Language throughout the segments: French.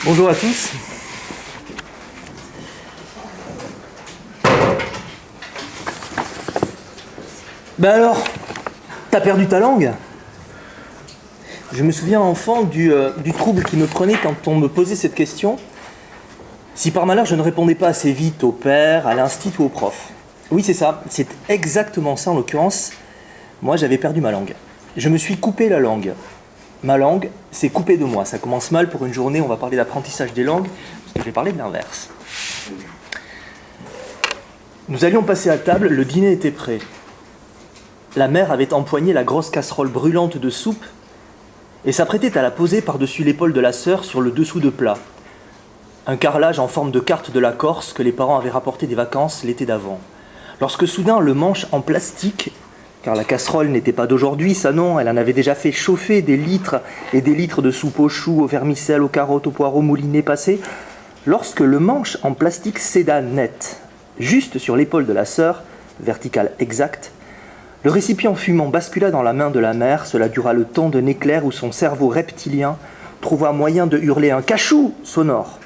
Bonjour à tous. Ben alors, t'as perdu ta langue? Je me souviens enfant du trouble qui me prenait quand on me posait cette question. Si par malheur je ne répondais pas assez vite au père, à l'instit ou au prof. Oui, c'est ça, c'est exactement ça en l'occurrence. Moi, j'avais perdu ma langue. Je me suis coupé la langue. Ma langue, c'est coupé de moi. Ça commence mal pour une journée, on va parler d'apprentissage des langues, parce que je vais parler de l'inverse. Nous allions passer à table, le dîner était prêt. La mère avait empoigné la grosse casserole brûlante de soupe et s'apprêtait à la poser par-dessus l'épaule de la sœur sur le dessous de plat. Un carrelage en forme de carte de la Corse que les parents avaient rapporté des vacances l'été d'avant. Lorsque soudain le manche en plastique, car la casserole n'était pas d'aujourd'hui, ça non, elle en avait déjà fait chauffer des litres et des litres de soupe aux choux, au vermicelle, aux carottes, aux poireaux moulinés passés, lorsque le manche en plastique céda net, juste sur l'épaule de la sœur, verticale exacte, le récipient fumant bascula dans la main de la mère. Cela dura le temps d'un éclair où son cerveau reptilien trouva moyen de hurler un cachou sonore.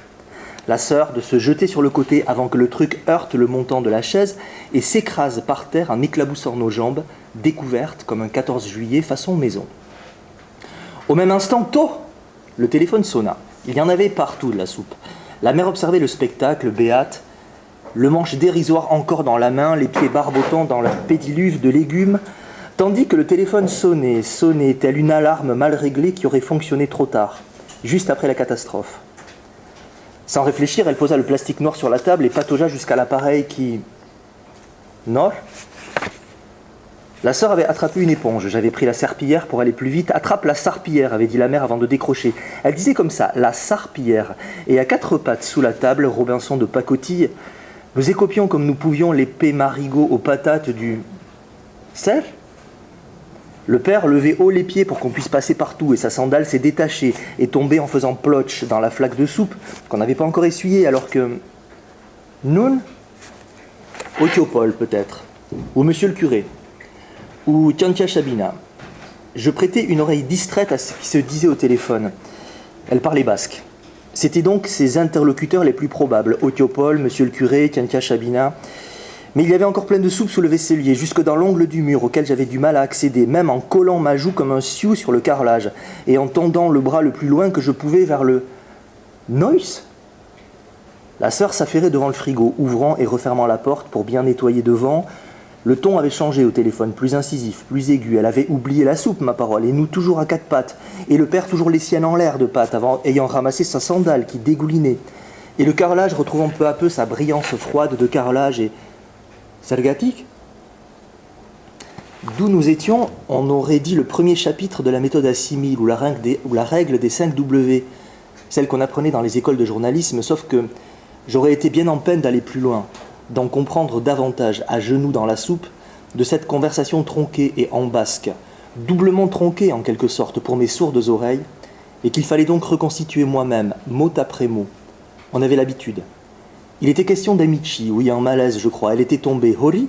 La sœur de se jeter sur le côté avant que le truc heurte le montant de la chaise et s'écrase par terre en éclaboussant nos jambes, découvertes comme un 14 juillet façon maison. Au même instant, le téléphone sonna. Il y en avait partout de la soupe. La mère observait le spectacle, béate, le manche dérisoire encore dans la main, les pieds barbotant dans leur pédiluve de légumes, tandis que le téléphone sonnait, telle une alarme mal réglée qui aurait fonctionné trop tard, juste après la catastrophe. Sans réfléchir, elle posa le plastique noir sur la table et pataugea jusqu'à l'appareil qui... Non. La sœur avait attrapé une éponge. J'avais pris la serpillière pour aller plus vite. « Attrape la sarpillière », avait dit la mère avant de décrocher. Elle disait comme ça, la sarpillière. Et à quatre pattes sous la table, Robinson de pacotille, nous écopions comme nous pouvions l'épée marigot aux patates du... Serge ? Le père levait haut les pieds pour qu'on puisse passer partout et sa sandale s'est détachée et tombée en faisant plotch dans la flaque de soupe qu'on n'avait pas encore essuyée alors que... Nun ? Otiopole peut-être. Ou monsieur le curé. Ou Tiantia Chabina. Je prêtais une oreille distraite à ce qui se disait au téléphone. Elle parlait basque. C'était donc ses interlocuteurs les plus probables. Otiopole, monsieur le curé, Tiantia Chabina... Mais il y avait encore plein de soupe sous le vaisselier, jusque dans l'ongle du mur auquel j'avais du mal à accéder, même en collant ma joue comme un sioux sur le carrelage, et en tendant le bras le plus loin que je pouvais vers le... Noise ? La sœur s'affairait devant le frigo, ouvrant et refermant la porte pour bien nettoyer devant. Le ton avait changé au téléphone, plus incisif, plus aigu. Elle avait oublié la soupe, ma parole, et nous toujours à quatre pattes, et le père toujours les siennes en l'air de pattes, ayant ramassé sa sandale qui dégoulinait, et le carrelage retrouvant peu à peu sa brillance froide de carrelage et... Sergatique ? D'où nous étions, on aurait dit le premier chapitre de la méthode Assimil ou la règle des 5 W, celle qu'on apprenait dans les écoles de journalisme, sauf que j'aurais été bien en peine d'aller plus loin, d'en comprendre davantage à genoux dans la soupe de cette conversation tronquée et en basque, doublement tronquée en quelque sorte pour mes sourdes oreilles, et qu'il fallait donc reconstituer moi-même, mot après mot. On avait l'habitude. Il était question d'Amici, oui, en malaise, je crois. Elle était tombée. Hori ?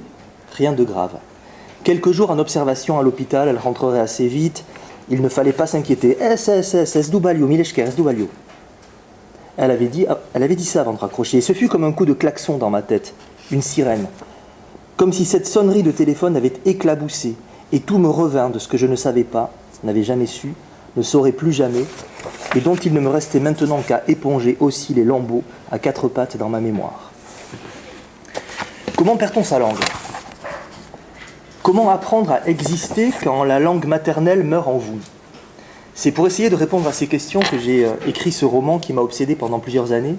Rien de grave. Quelques jours en observation à l'hôpital, elle rentrerait assez vite. Il ne fallait pas s'inquiéter. Es dubalio, mileshker, es dubalio. Elle avait dit ça avant de raccrocher. Et ce fut comme un coup de klaxon dans ma tête. Une sirène. Comme si cette sonnerie de téléphone avait éclaboussé. Et tout me revint de ce que je ne savais pas, n'avais jamais su, ne saurais plus jamais, et dont il ne me restait maintenant qu'à éponger aussi les lambeaux à quatre pattes dans ma mémoire. Comment perd-on sa langue ? Comment apprendre à exister quand la langue maternelle meurt en vous ? C'est pour essayer de répondre à ces questions que j'ai écrit ce roman qui m'a obsédé pendant plusieurs années.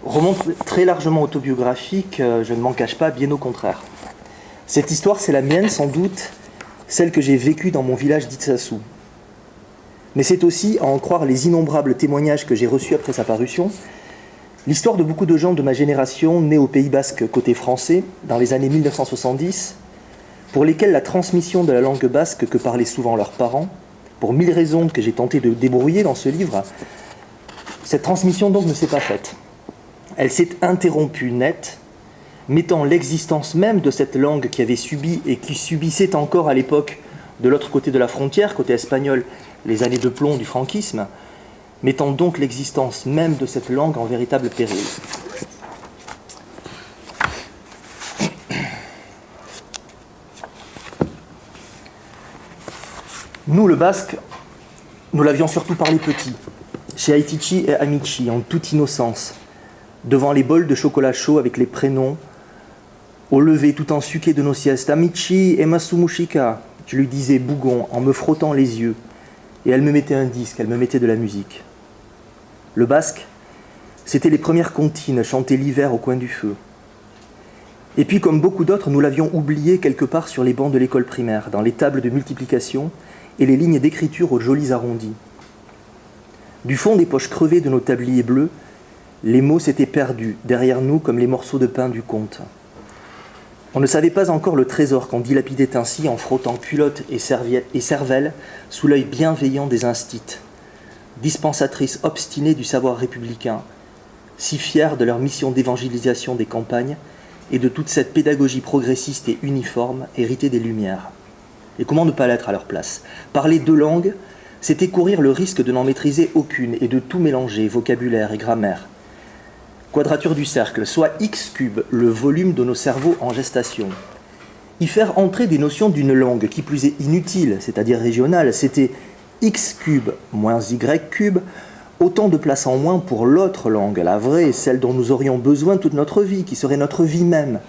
Roman très largement autobiographique, je ne m'en cache pas, bien au contraire. Cette histoire, c'est la mienne sans doute, celle que j'ai vécue dans mon village d'Itsasu. Mais c'est aussi, à en croire les innombrables témoignages que j'ai reçus après sa parution, l'histoire de beaucoup de gens de ma génération, nés au Pays Basque côté français, dans les années 1970, pour lesquels la transmission de la langue basque que parlaient souvent leurs parents, pour 1000 raisons que j'ai tenté de débrouiller dans ce livre, cette transmission donc ne s'est pas faite. Elle s'est interrompue net, mettant l'existence même de cette langue qui avait subi et qui subissait encore à l'époque de l'autre côté de la frontière, côté espagnol, les années de plomb du franquisme, mettant donc l'existence même de cette langue en véritable péril. Nous, le basque, nous l'avions surtout parlé petit, chez Aitichi et Amici, en toute innocence, devant les bols de chocolat chaud avec les prénoms, au lever tout ensuqué de nos siestes. Amici et Masumushika, je lui disais bougon en me frottant les yeux, et elle me mettait un disque, elle me mettait de la musique. Le basque, c'était les premières comptines chantées l'hiver au coin du feu. Et puis, comme beaucoup d'autres, nous l'avions oublié quelque part sur les bancs de l'école primaire, dans les tables de multiplication et les lignes d'écriture aux jolis arrondis. Du fond des poches crevées de nos tabliers bleus, les mots s'étaient perdus derrière nous comme les morceaux de pain du conte. On ne savait pas encore le trésor qu'on dilapidait ainsi en frottant culottes et cervelle sous l'œil bienveillant des instits, dispensatrices obstinées du savoir républicain, si fiers de leur mission d'évangélisation des campagnes et de toute cette pédagogie progressiste et uniforme héritée des Lumières. Et comment ne pas l'être à leur place? Parler deux langues, c'était courir le risque de n'en maîtriser aucune et de tout mélanger, vocabulaire et grammaire. Quadrature du cercle, soit x cube, le volume de nos cerveaux en gestation. Y faire entrer des notions d'une langue qui plus est inutile, c'est-à-dire régionale, c'était x cube moins y cube, autant de place en moins pour l'autre langue, la vraie, celle dont nous aurions besoin toute notre vie, qui serait notre vie même,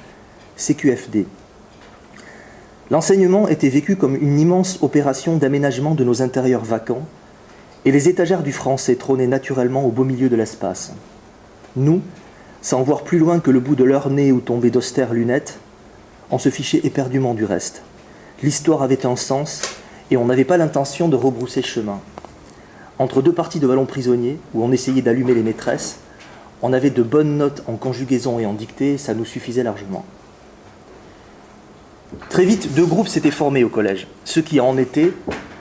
CQFD. L'enseignement était vécu comme une immense opération d'aménagement de nos intérieurs vacants, et les étagères du français trônaient naturellement au beau milieu de l'espace. Nous, sans voir plus loin que le bout de leur nez où tombaient d'austères lunettes, on se fichait éperdument du reste. L'histoire avait un sens, et on n'avait pas l'intention de rebrousser chemin. Entre deux parties de ballon prisonnier, où on essayait d'allumer les maîtresses, on avait de bonnes notes en conjugaison et en dictée, ça nous suffisait largement. Très vite, deux groupes s'étaient formés au collège, ceux qui en étaient,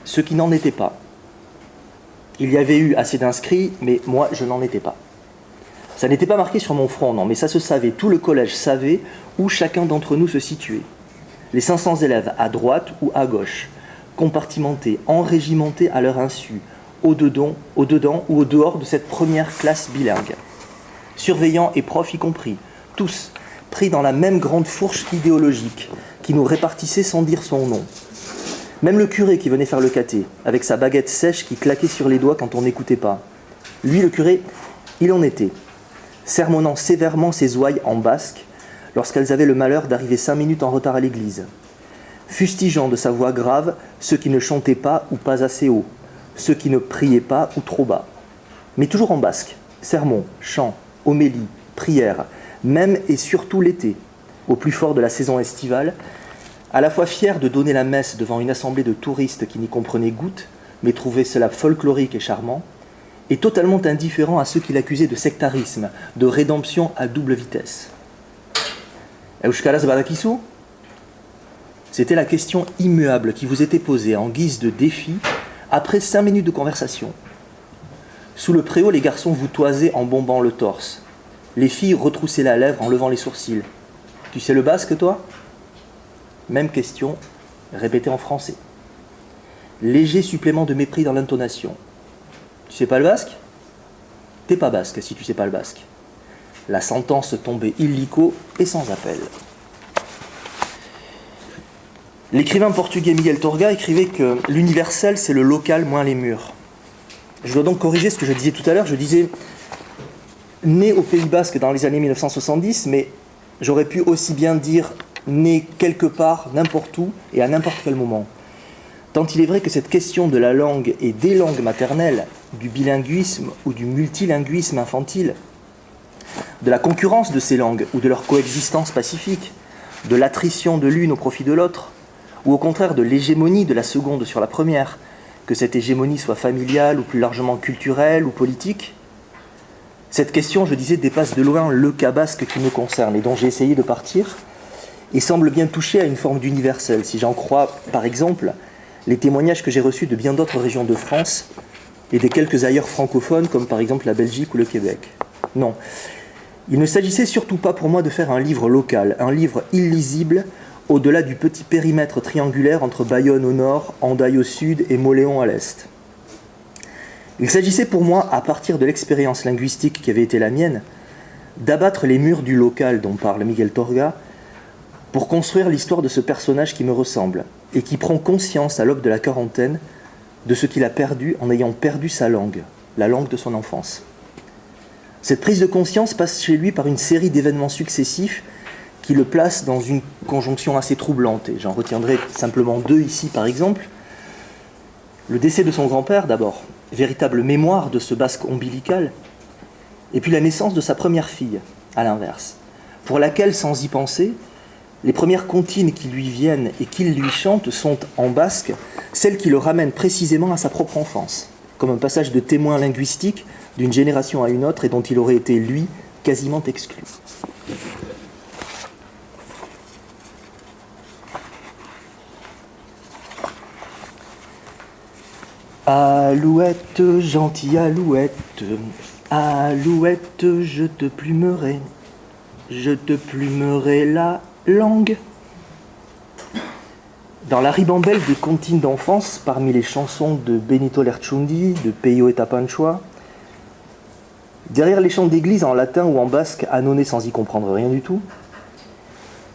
ceux qui n'en étaient pas. Il y avait eu assez d'inscrits, mais moi, je n'en étais pas. Ça n'était pas marqué sur mon front, non, mais ça se savait, tout le collège savait où chacun d'entre nous se situait. Les 500 élèves à droite ou à gauche, compartimentés, enrégimentés à leur insu, au-dedans ou au dehors de cette première classe bilingue. Surveillants et profs y compris, tous pris dans la même grande fourche idéologique qui nous répartissait sans dire son nom. Même le curé qui venait faire le caté, avec sa baguette sèche qui claquait sur les doigts quand on n'écoutait pas. Lui, le curé, il en était, sermonnant sévèrement ses ouailles en basque lorsqu'elles avaient le malheur d'arriver 5 minutes en retard à l'église, fustigeant de sa voix grave ceux qui ne chantaient pas ou pas assez haut, ceux qui ne priaient pas ou trop bas. Mais toujours en basque, sermon, chant, homélie, prière, même et surtout l'été, au plus fort de la saison estivale, à la fois fier de donner la messe devant une assemblée de touristes qui n'y comprenaient goutte, mais trouvaient cela folklorique et charmant, et totalement indifférent à ceux qui l'accusaient de sectarisme, de rédemption à double vitesse. Euskaraz badakizu ? C'était la question immuable qui vous était posée en guise de défi après 5 minutes de conversation. Sous le préau, les garçons vous toisaient en bombant le torse. Les filles retroussaient la lèvre en levant les sourcils. « Tu sais le basque, toi ?» Même question, répétée en français. Léger supplément de mépris dans l'intonation. « Tu sais pas le basque ? T'es pas basque si tu sais pas le basque. » La sentence tombait illico et sans appel. L'écrivain portugais Miguel Torga écrivait que l'universel, c'est le local moins les murs. Je dois donc corriger ce que je disais tout à l'heure. Je disais né au Pays Basque dans les années 1970, mais j'aurais pu aussi bien dire né quelque part, n'importe où et à n'importe quel moment. Tant il est vrai que cette question de la langue et des langues maternelles, du bilinguisme ou du multilinguisme infantile, de la concurrence de ces langues ou de leur coexistence pacifique, de l'attrition de l'une au profit de l'autre, ou au contraire de l'hégémonie de la seconde sur la première, que cette hégémonie soit familiale ou plus largement culturelle ou politique, cette question, je disais, dépasse de loin le cas basque qui me concerne et dont j'ai essayé de partir, et semble bien toucher à une forme d'universel, si j'en crois, par exemple, les témoignages que j'ai reçus de bien d'autres régions de France et des quelques ailleurs francophones, comme par exemple la Belgique ou le Québec. Non, il ne s'agissait surtout pas pour moi de faire un livre local, un livre illisible, au-delà du petit périmètre triangulaire entre Bayonne au nord, Hendaye au sud et Mauléon à l'est. Il s'agissait pour moi, à partir de l'expérience linguistique qui avait été la mienne, d'abattre les murs du local dont parle Miguel Torga pour construire l'histoire de ce personnage qui me ressemble et qui prend conscience à l'aube de la quarantaine de ce qu'il a perdu en ayant perdu sa langue, la langue de son enfance. Cette prise de conscience passe chez lui par une série d'événements successifs qui le placent dans une conjonction assez troublante. Et j'en retiendrai simplement deux ici, par exemple. Le décès de son grand-père, d'abord, véritable mémoire de ce basque ombilical, et puis la naissance de sa première fille, à l'inverse, pour laquelle, sans y penser, les premières comptines qui lui viennent et qu'il lui chante sont, en basque, celles qui le ramènent précisément à sa propre enfance, comme un passage de témoin linguistique d'une génération à une autre et dont il aurait été, lui, quasiment exclu. Alouette, gentille alouette, alouette, je te plumerai la langue. Dans la ribambelle des comptines d'enfance, parmi les chansons de Benito Lerchundi, de Peyo et Tapanchoa, derrière les chants d'église en latin ou en basque, annonnés sans y comprendre rien du tout,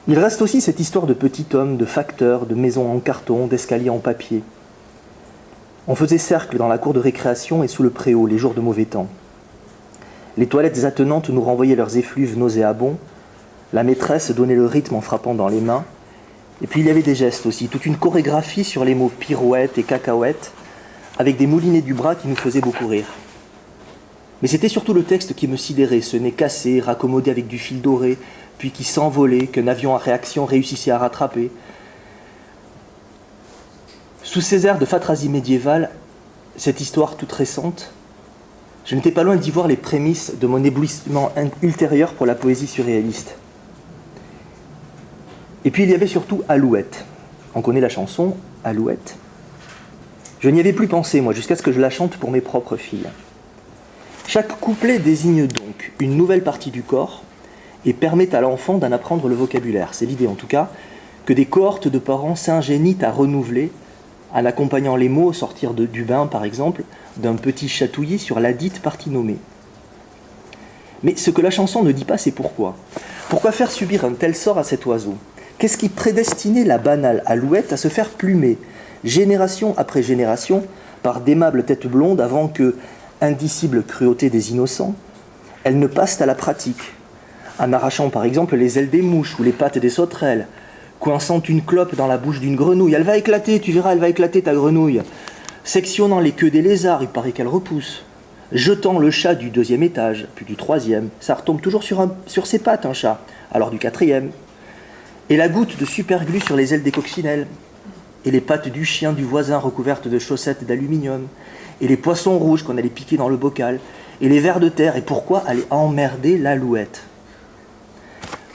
il reste aussi cette histoire de petit homme, de facteur, de maison en carton, d'escalier en papier. On faisait cercle dans la cour de récréation et sous le préau, les jours de mauvais temps. Les toilettes attenantes nous renvoyaient leurs effluves nauséabonds, la maîtresse donnait le rythme en frappant dans les mains, et puis il y avait des gestes aussi, toute une chorégraphie sur les mots pirouette et cacahuète, avec des moulinets du bras qui nous faisaient beaucoup rire. Mais c'était surtout le texte qui me sidérait, ce nez cassé, raccommodé avec du fil doré, puis qui s'envolait, qu'un avion à réaction réussissait à rattraper. Sous ces airs de fatras médiévale, cette histoire toute récente, je n'étais pas loin d'y voir les prémices de mon éblouissement ultérieur pour la poésie surréaliste. Et puis il y avait surtout Alouette. On connaît la chanson, Alouette. Je n'y avais plus pensé, moi, jusqu'à ce que je la chante pour mes propres filles. Chaque couplet désigne donc une nouvelle partie du corps et permet à l'enfant d'en apprendre le vocabulaire. C'est l'idée, en tout cas, que des cohortes de parents s'ingénient à renouveler en accompagnant les mots au sortir du bain, par exemple, d'un petit chatouillis sur la dite partie nommée. Mais ce que la chanson ne dit pas, c'est pourquoi. Pourquoi faire subir un tel sort à cet oiseau ? Qu'est-ce qui prédestinait la banale alouette à se faire plumer, génération après génération, par d'aimables têtes blondes avant que, indicible cruauté des innocents, elle ne passe à la pratique, en arrachant par exemple les ailes des mouches ou les pattes des sauterelles, coinçant une clope dans la bouche d'une grenouille. Elle va éclater, tu verras, elle va éclater ta grenouille. Sectionnant les queues des lézards, il paraît qu'elle repousse. Jetant le chat du 2e étage, puis du 3e. Ça retombe toujours sur ses pattes, un chat. Alors du 4e. Et la goutte de superglue sur les ailes des coccinelles. Et les pattes du chien du voisin recouvertes de chaussettes d'aluminium. Et les poissons rouges qu'on allait piquer dans le bocal. Et les vers de terre. Et pourquoi aller emmerder l'alouette ?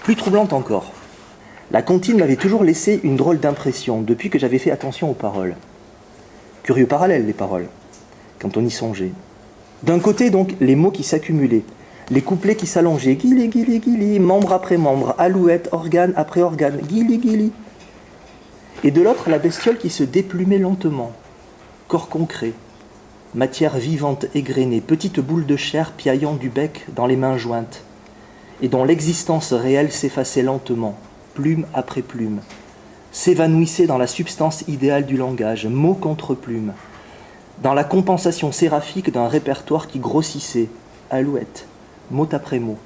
Plus troublante encore. La comptine m'avait toujours laissé une drôle d'impression depuis que j'avais fait attention aux paroles. Curieux parallèle, les paroles, quand on y songeait. D'un côté, donc, les mots qui s'accumulaient, les couplets qui s'allongeaient, guili, guili, guili, membre après membre, alouette, organe après organe, guili, guili. Et de l'autre, la bestiole qui se déplumait lentement, corps concret, matière vivante égrenée, petite boule de chair piaillant du bec dans les mains jointes, et dont l'existence réelle s'effaçait lentement, plume après plume, s'évanouissait dans la substance idéale du langage, mot contre plume, dans la compensation séraphique d'un répertoire qui grossissait, alouette, mot après mot,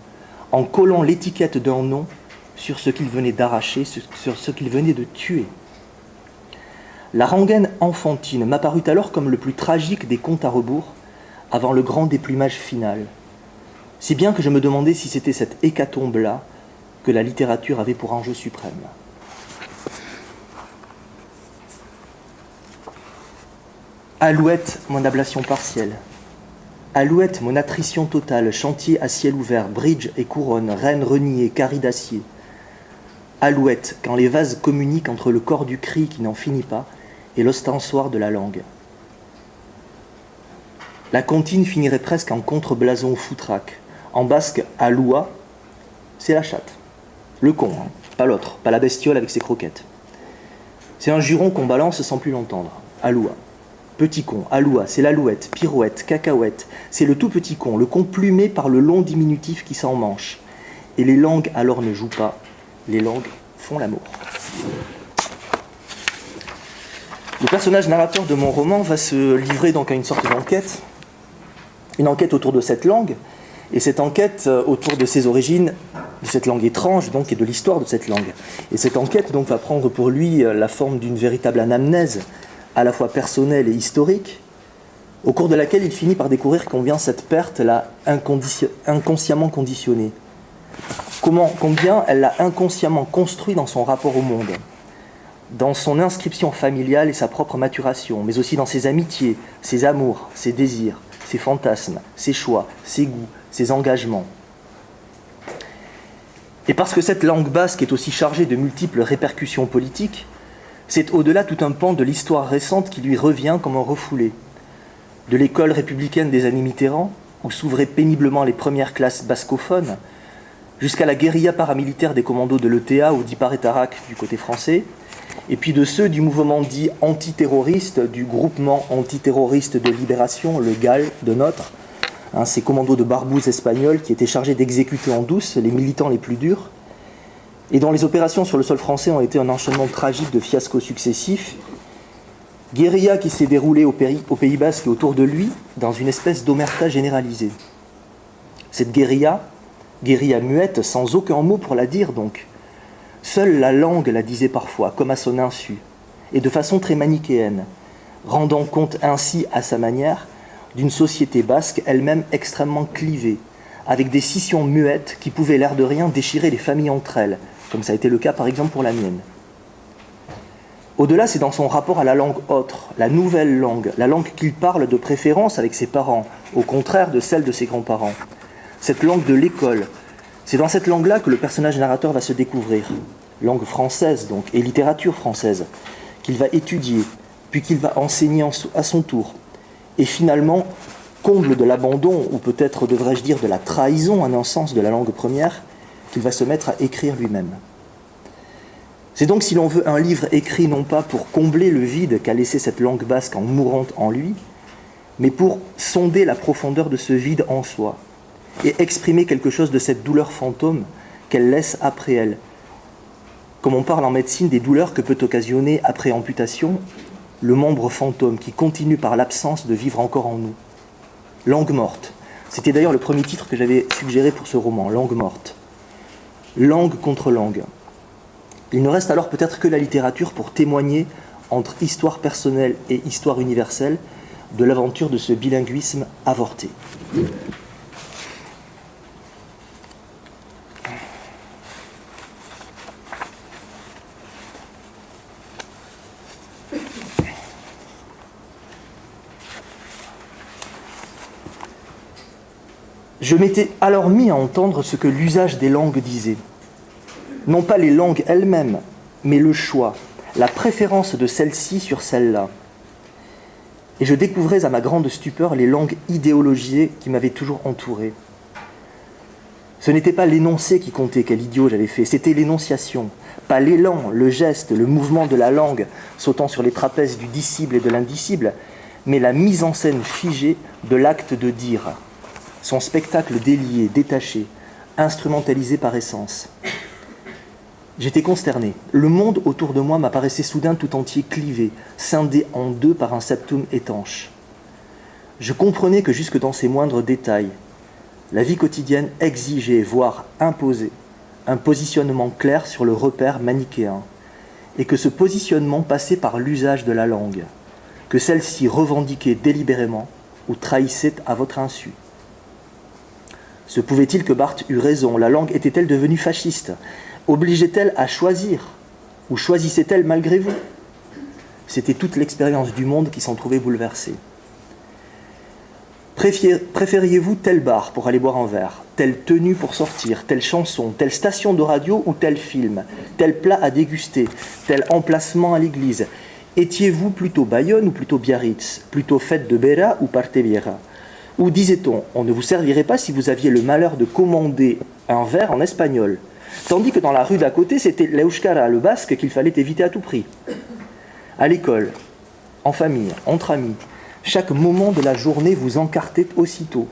en collant l'étiquette d'un nom sur ce qu'il venait d'arracher, sur ce qu'il venait de tuer. La rengaine enfantine m'apparut alors comme le plus tragique des comptes à rebours, avant le grand déplumage final. Si bien que je me demandais si c'était cette hécatombe-là que la littérature avait pour enjeu suprême. Alouette, mon ablation partielle. Alouette, mon attrition totale, chantier à ciel ouvert, bridge et couronne, reine reniée, carré d'acier. Alouette, quand les vases communiquent entre le corps du cri qui n'en finit pas et l'ostensoir de la langue. La comptine finirait presque en contre-blason foutraque. En basque, aloua, c'est la chatte. Le con, hein, pas l'autre, pas la bestiole avec ses croquettes. C'est un juron qu'on balance sans plus l'entendre. Aloua. Petit con, aloua, c'est l'alouette, pirouette, cacahuète, c'est le tout petit con, le con plumé par le long diminutif qui s'en manche. Et les langues alors ne jouent pas, les langues font l'amour. Le personnage narrateur de mon roman va se livrer donc à une sorte d'enquête, une enquête autour de cette langue, et cette enquête autour de ses origines, de cette langue étrange donc, et de l'histoire de cette langue. Et cette enquête donc va prendre pour lui la forme d'une véritable anamnèse, à la fois personnelle et historique, au cours de laquelle il finit par découvrir combien cette perte l'a inconsciemment conditionnée, combien elle l'a inconsciemment construit dans son rapport au monde, dans son inscription familiale et sa propre maturation, mais aussi dans ses amitiés, ses amours, ses désirs, ses fantasmes, ses choix, ses goûts, ses engagements. Et parce que cette langue basque est aussi chargée de multiples répercussions politiques, c'est au-delà tout un pan de l'histoire récente qui lui revient comme un refoulé. De l'école républicaine des années Mitterrand, où s'ouvraient péniblement les premières classes bascophones, jusqu'à la guérilla paramilitaire des commandos de l'ETA ou d'Iparétarac du côté français, et puis de ceux du mouvement dit antiterroriste, du groupement antiterroriste de libération, le GAL de Notre, ces commandos de barbouzes espagnols qui étaient chargés d'exécuter en douce les militants les plus durs, et dont les opérations sur le sol français ont été un enchaînement tragique de fiascos successifs, guérilla qui s'est déroulée au Pays Basque et autour de lui dans une espèce d'omerta généralisée. Cette guérilla muette, sans aucun mot pour la dire donc, seule la langue la disait parfois, comme à son insu, et de façon très manichéenne, rendant compte ainsi à sa manière d'une société basque elle-même extrêmement clivée, avec des scissions muettes qui pouvaient l'air de rien déchirer les familles entre elles, comme ça a été le cas par exemple pour la mienne. Au-delà, c'est dans son rapport à la langue autre, la nouvelle langue, la langue qu'il parle de préférence avec ses parents, au contraire de celle de ses grands-parents. Cette langue de l'école, c'est dans cette langue-là que le personnage narrateur va se découvrir, langue française donc, et littérature française, qu'il va étudier, puis qu'il va enseigner à son tour. Et finalement, comble de l'abandon, ou peut-être devrais-je dire de la trahison en un sens de la langue première, qu'il va se mettre à écrire lui-même. C'est donc, si l'on veut, un livre écrit non pas pour combler le vide qu'a laissé cette langue basque en mourant en lui, mais pour sonder la profondeur de ce vide en soi, et exprimer quelque chose de cette douleur fantôme qu'elle laisse après elle. Comme on parle en médecine des douleurs que peut occasionner après amputation, le membre fantôme qui continue par l'absence de vivre encore en nous. Langue morte. C'était d'ailleurs le premier titre que j'avais suggéré pour ce roman, Langue morte. Langue contre langue. Il ne reste alors peut-être que la littérature pour témoigner entre histoire personnelle et histoire universelle de l'aventure de ce bilinguisme avorté. Je m'étais alors mis à entendre ce que l'usage des langues disait. Non pas les langues elles-mêmes, mais le choix, la préférence de celle-ci sur celle-là. Et je découvrais à ma grande stupeur les langues idéologisées qui m'avaient toujours entouré. Ce n'était pas l'énoncé qui comptait, quel idiot j'avais fait, c'était l'énonciation. Pas l'élan, le geste, le mouvement de la langue sautant sur les trapèzes du dicible et de l'indicible, mais la mise en scène figée de l'acte de dire. Son spectacle délié, détaché, instrumentalisé par essence. J'étais consterné. Le monde autour de moi m'apparaissait soudain tout entier clivé, scindé en deux par un septum étanche. Je comprenais que jusque dans ses moindres détails, la vie quotidienne exigeait, voire imposait, un positionnement clair sur le repère manichéen, et que ce positionnement passait par l'usage de la langue, que celle-ci revendiquait délibérément ou trahissait à votre insu. Se pouvait-il que Barthes eût raison? La langue était-elle devenue fasciste? Obligeait-elle à choisir? Ou choisissait-elle malgré vous? C'était toute l'expérience du monde qui s'en trouvait bouleversée. Préfériez-vous tel bar pour aller boire un verre, telle tenue pour sortir, telle chanson, telle station de radio ou tel film, tel plat à déguster, tel emplacement à l'église? Étiez-vous plutôt Bayonne ou plutôt Biarritz, plutôt fête de Bera ou Parteviera? Ou disait-on, on ne vous servirait pas si vous aviez le malheur de commander un verre en espagnol, tandis que dans la rue d'à côté, c'était l'euskara, le basque, qu'il fallait éviter à tout prix. À l'école, en famille, entre amis, Chaque moment de la journée vous encartait aussitôt.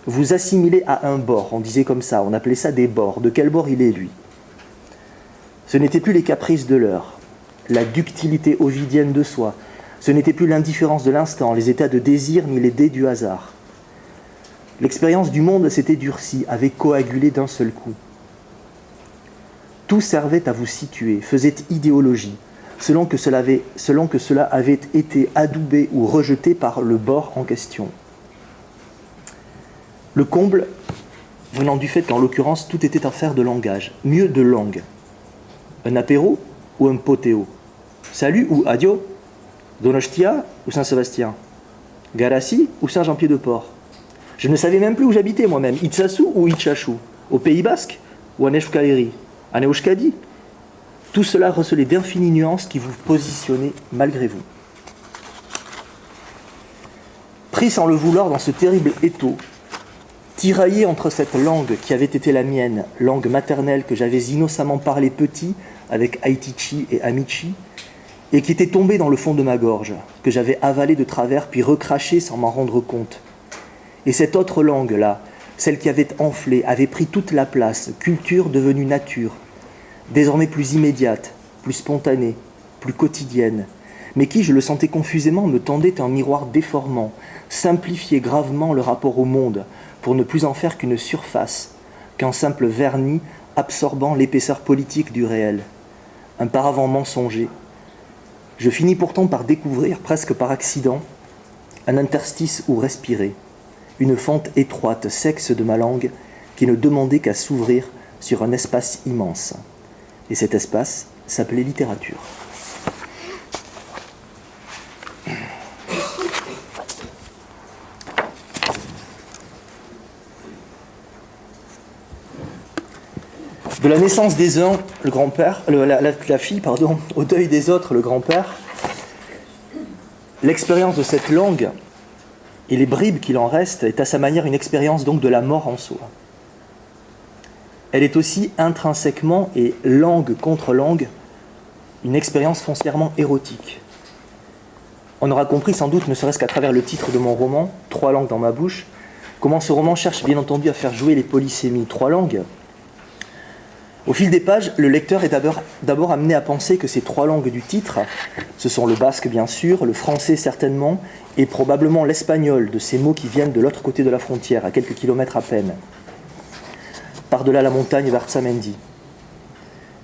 Vous assimilez à un bord, on disait comme ça, on appelait ça des bords. De quel bord il est, lui? Ce n'étaient plus les caprices de l'heure, la ductilité ovidienne de soi. Ce n'était plus l'indifférence de l'instant, les états de désir ni les dés du hasard. L'expérience du monde s'était durcie, avait coagulé d'un seul coup. Tout servait à vous situer, faisait idéologie, selon que cela avait été adoubé ou rejeté par le bord en question. Le comble venant du fait qu'en l'occurrence tout était affaire de langage, mieux de langue. Un apéro ou un potéo? Salut ou adio? Donostia ou Saint-Sébastien? Garassi ou Saint-Jean-Pied-de-Port? Je ne savais même plus où j'habitais moi-même, Itzassou ou Itchachou? Au Pays Basque ou à Neuchkaleri? À Neuchkadi? Tout cela recelait d'infinies nuances qui vous positionnaient malgré vous. Pris sans le vouloir dans ce terrible étau, tiraillé entre cette langue qui avait été la mienne, langue maternelle que j'avais innocemment parlé petit avec Aitichi et Amici, et qui était tombée dans le fond de ma gorge, que j'avais avalée de travers puis recrachée sans m'en rendre compte. Et cette autre langue-là, celle qui avait enflé, avait pris toute la place, culture devenue nature, désormais plus immédiate, plus spontanée, plus quotidienne, mais qui, je le sentais confusément, me tendait un miroir déformant, simplifiait gravement le rapport au monde, pour ne plus en faire qu'une surface, qu'un simple vernis absorbant l'épaisseur politique du réel. Un paravent mensonger. Je finis pourtant par découvrir, presque par accident, un interstice où respirer, une fente étroite, sexe de ma langue, qui ne demandait qu'à s'ouvrir sur un espace immense. Et cet espace s'appelait littérature. De la naissance des uns, le grand-père, la fille, au deuil des autres, le grand-père, l'expérience de cette langue et les bribes qu'il en reste est à sa manière une expérience donc de la mort en soi. Elle est aussi intrinsèquement et langue contre langue une expérience foncièrement érotique. On aura compris sans doute, ne serait-ce qu'à travers le titre de mon roman, « Trois langues dans ma bouche », comment ce roman cherche bien entendu à faire jouer les polysémies. Trois langues. Au fil des pages, le lecteur est d'abord amené à penser que ces trois langues du titre, ce sont le basque bien sûr, le français certainement, et probablement l'espagnol, de ces mots qui viennent de l'autre côté de la frontière, à quelques kilomètres à peine, par-delà la montagne vers Tsamendi.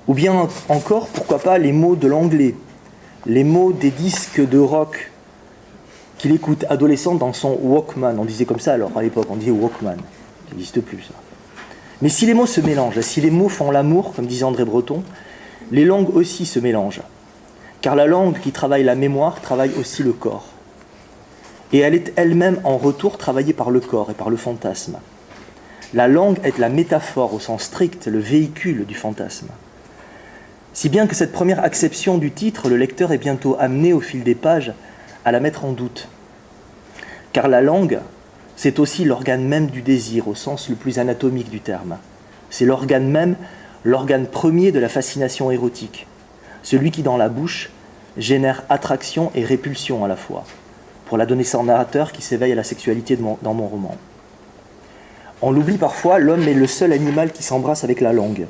Ou bien encore, pourquoi pas, les mots de l'anglais, les mots des disques de rock qu'il écoute adolescent dans son Walkman. On disait comme ça alors, à l'époque, on disait Walkman. Ça n'existe plus, ça. Mais si les mots se mélangent, si les mots font l'amour, comme disait André Breton, les langues aussi se mélangent. Car la langue qui travaille la mémoire travaille aussi le corps. Et elle est elle-même en retour travaillée par le corps et par le fantasme. La langue est la métaphore au sens strict, le véhicule du fantasme. Si bien que cette première acception du titre, le lecteur est bientôt amené au fil des pages à la mettre en doute. Car la langue, c'est aussi l'organe même du désir, au sens le plus anatomique du terme. C'est l'organe même, l'organe premier de la fascination érotique. Celui qui, dans la bouche, génère attraction et répulsion à la fois, pour l'adolescent narrateur qui s'éveille à la sexualité dans mon roman. On l'oublie parfois, l'homme est le seul animal qui s'embrasse avec la langue.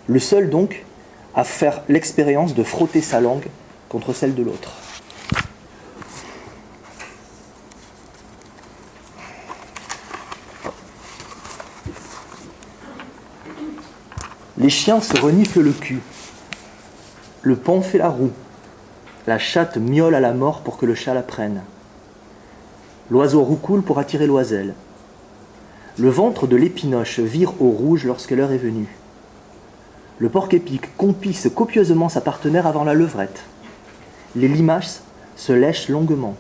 Le seul, donc, à faire l'expérience de frotter sa langue contre celle de l'autre. Les chiens se reniflent le cul. Le paon fait la roue. La chatte miaule à la mort pour que le chat la prenne. L'oiseau roucoule pour attirer l'oiselle. Le ventre de l'épinoche vire au rouge lorsque l'heure est venue. Le porc-épic compisse copieusement sa partenaire avant la levrette. Les limaces se lèchent longuement.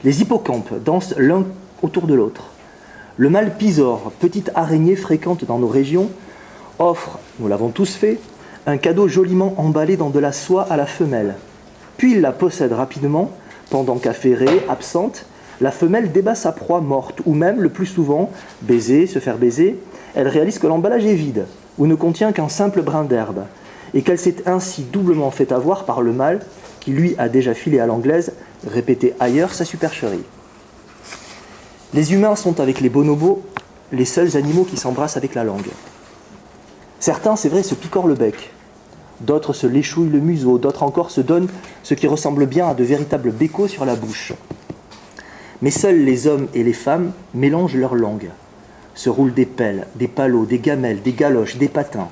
Les hippocampes dansent l'un autour de l'autre. Le mâle pisore, petite araignée fréquente dans nos régions, offre, nous l'avons tous fait, un cadeau joliment emballé dans de la soie à la femelle. Puis il la possède rapidement, pendant qu'affairée, absente, la femelle débat sa proie morte, ou même, le plus souvent, se faire baiser, elle réalise que l'emballage est vide, ou ne contient qu'un simple brin d'herbe, et qu'elle s'est ainsi doublement fait avoir par le mâle, qui lui a déjà filé à l'anglaise, répété ailleurs sa supercherie. Les humains sont avec les bonobos les seuls animaux qui s'embrassent avec la langue. Certains, c'est vrai, se picorent le bec. D'autres se léchouillent le museau. D'autres encore se donnent ce qui ressemble bien à de véritables bécots sur la bouche. Mais seuls les hommes et les femmes mélangent leurs langues. Se roulent des pelles, des palots, des gamelles, des galoches, des patins.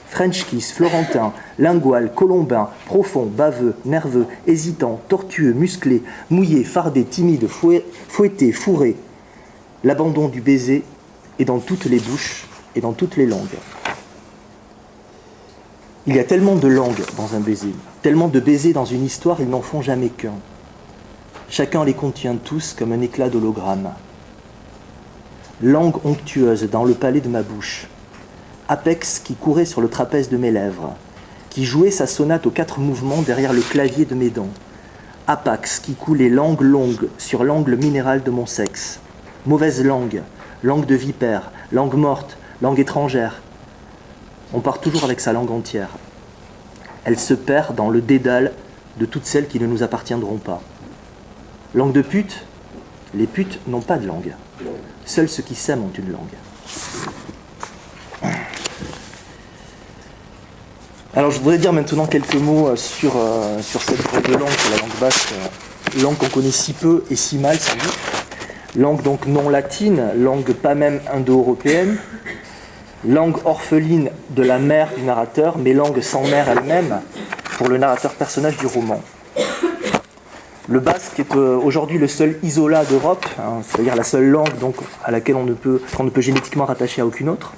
French kiss, florentin, lingual, colombin, profond, baveux, nerveux, hésitant, tortueux, musclé, mouillé, fardé, timide, fouetté, fourré. L'abandon du baiser est dans toutes les bouches et dans toutes les langues. Il y a tellement de langues dans un baiser, tellement de baisers dans une histoire, ils n'en font jamais qu'un. Chacun les contient tous comme un éclat d'hologramme. Langue onctueuse dans le palais de ma bouche. Apex qui courait sur le trapèze de mes lèvres, qui jouait sa sonate aux 4 mouvements derrière le clavier de mes dents. Apax qui coulait langue longue sur l'angle minéral de mon sexe. Mauvaise langue, langue de vipère, langue morte, langue étrangère. On part toujours avec sa langue entière. Elle se perd dans le dédale de toutes celles qui ne nous appartiendront pas. Langue de pute, les putes n'ont pas de langue. Seuls ceux qui s'aiment ont une langue. Alors je voudrais dire maintenant quelques mots sur cette drôle de langue, sur la langue basque, langue qu'on connaît si peu et si mal sans doute. Langue donc non latine, langue pas même indo-européenne, langue orpheline de la mère du narrateur, mais langue sans mère elle-même pour le narrateur personnage du roman. Le basque est aujourd'hui le seul isolat d'Europe, c'est-à-dire la seule langue donc, à laquelle qu'on ne peut génétiquement rattacher à aucune autre.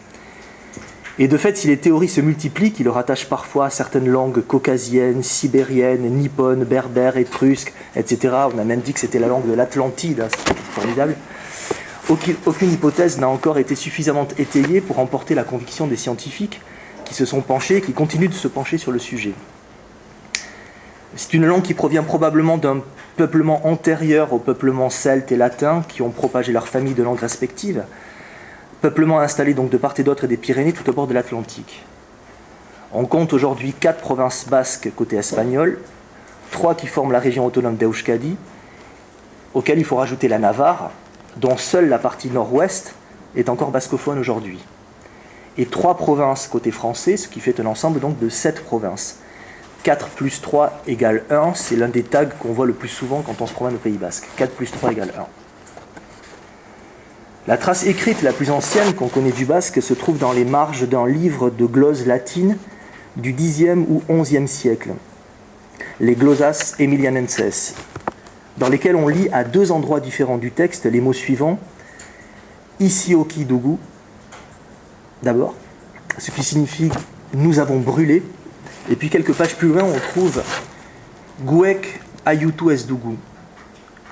Et de fait, si les théories se multiplient, qui le rattachent parfois à certaines langues caucasiennes, sibériennes, nippones, berbères, étrusques, etc. On a même dit que c'était la langue de l'Atlantide, c'est formidable. Aucune hypothèse n'a encore été suffisamment étayée pour emporter la conviction des scientifiques qui se sont penchés, qui continuent de se pencher sur le sujet. C'est une langue qui provient probablement d'un peuplement antérieur au peuplement celte et latin qui ont propagé leurs familles de langues respectives, peuplement installé donc de part et d'autre des Pyrénées tout au bord de l'Atlantique. On compte aujourd'hui 4 provinces basques côté espagnol, 3 qui forment la région autonome d'Euskadi, auquel il faut rajouter la Navarre, dont seule la partie nord-ouest est encore bascophone aujourd'hui. Et 3 provinces côté français, ce qui fait un ensemble donc de 7 provinces. 4 plus 3 égale 1, c'est l'un des tags qu'on voit le plus souvent quand on se promène au Pays Basque. 4 plus 3 égale 1. La trace écrite la plus ancienne qu'on connaît du basque se trouve dans les marges d'un livre de glose latine du Xe ou XIe siècle, les Glosas Emilianenses, dans lesquels on lit à 2 endroits différents du texte les mots suivants: Isioki Dugu, d'abord, ce qui signifie nous avons brûlé, et puis quelques pages plus loin on trouve Guek Ayutu es Dugu,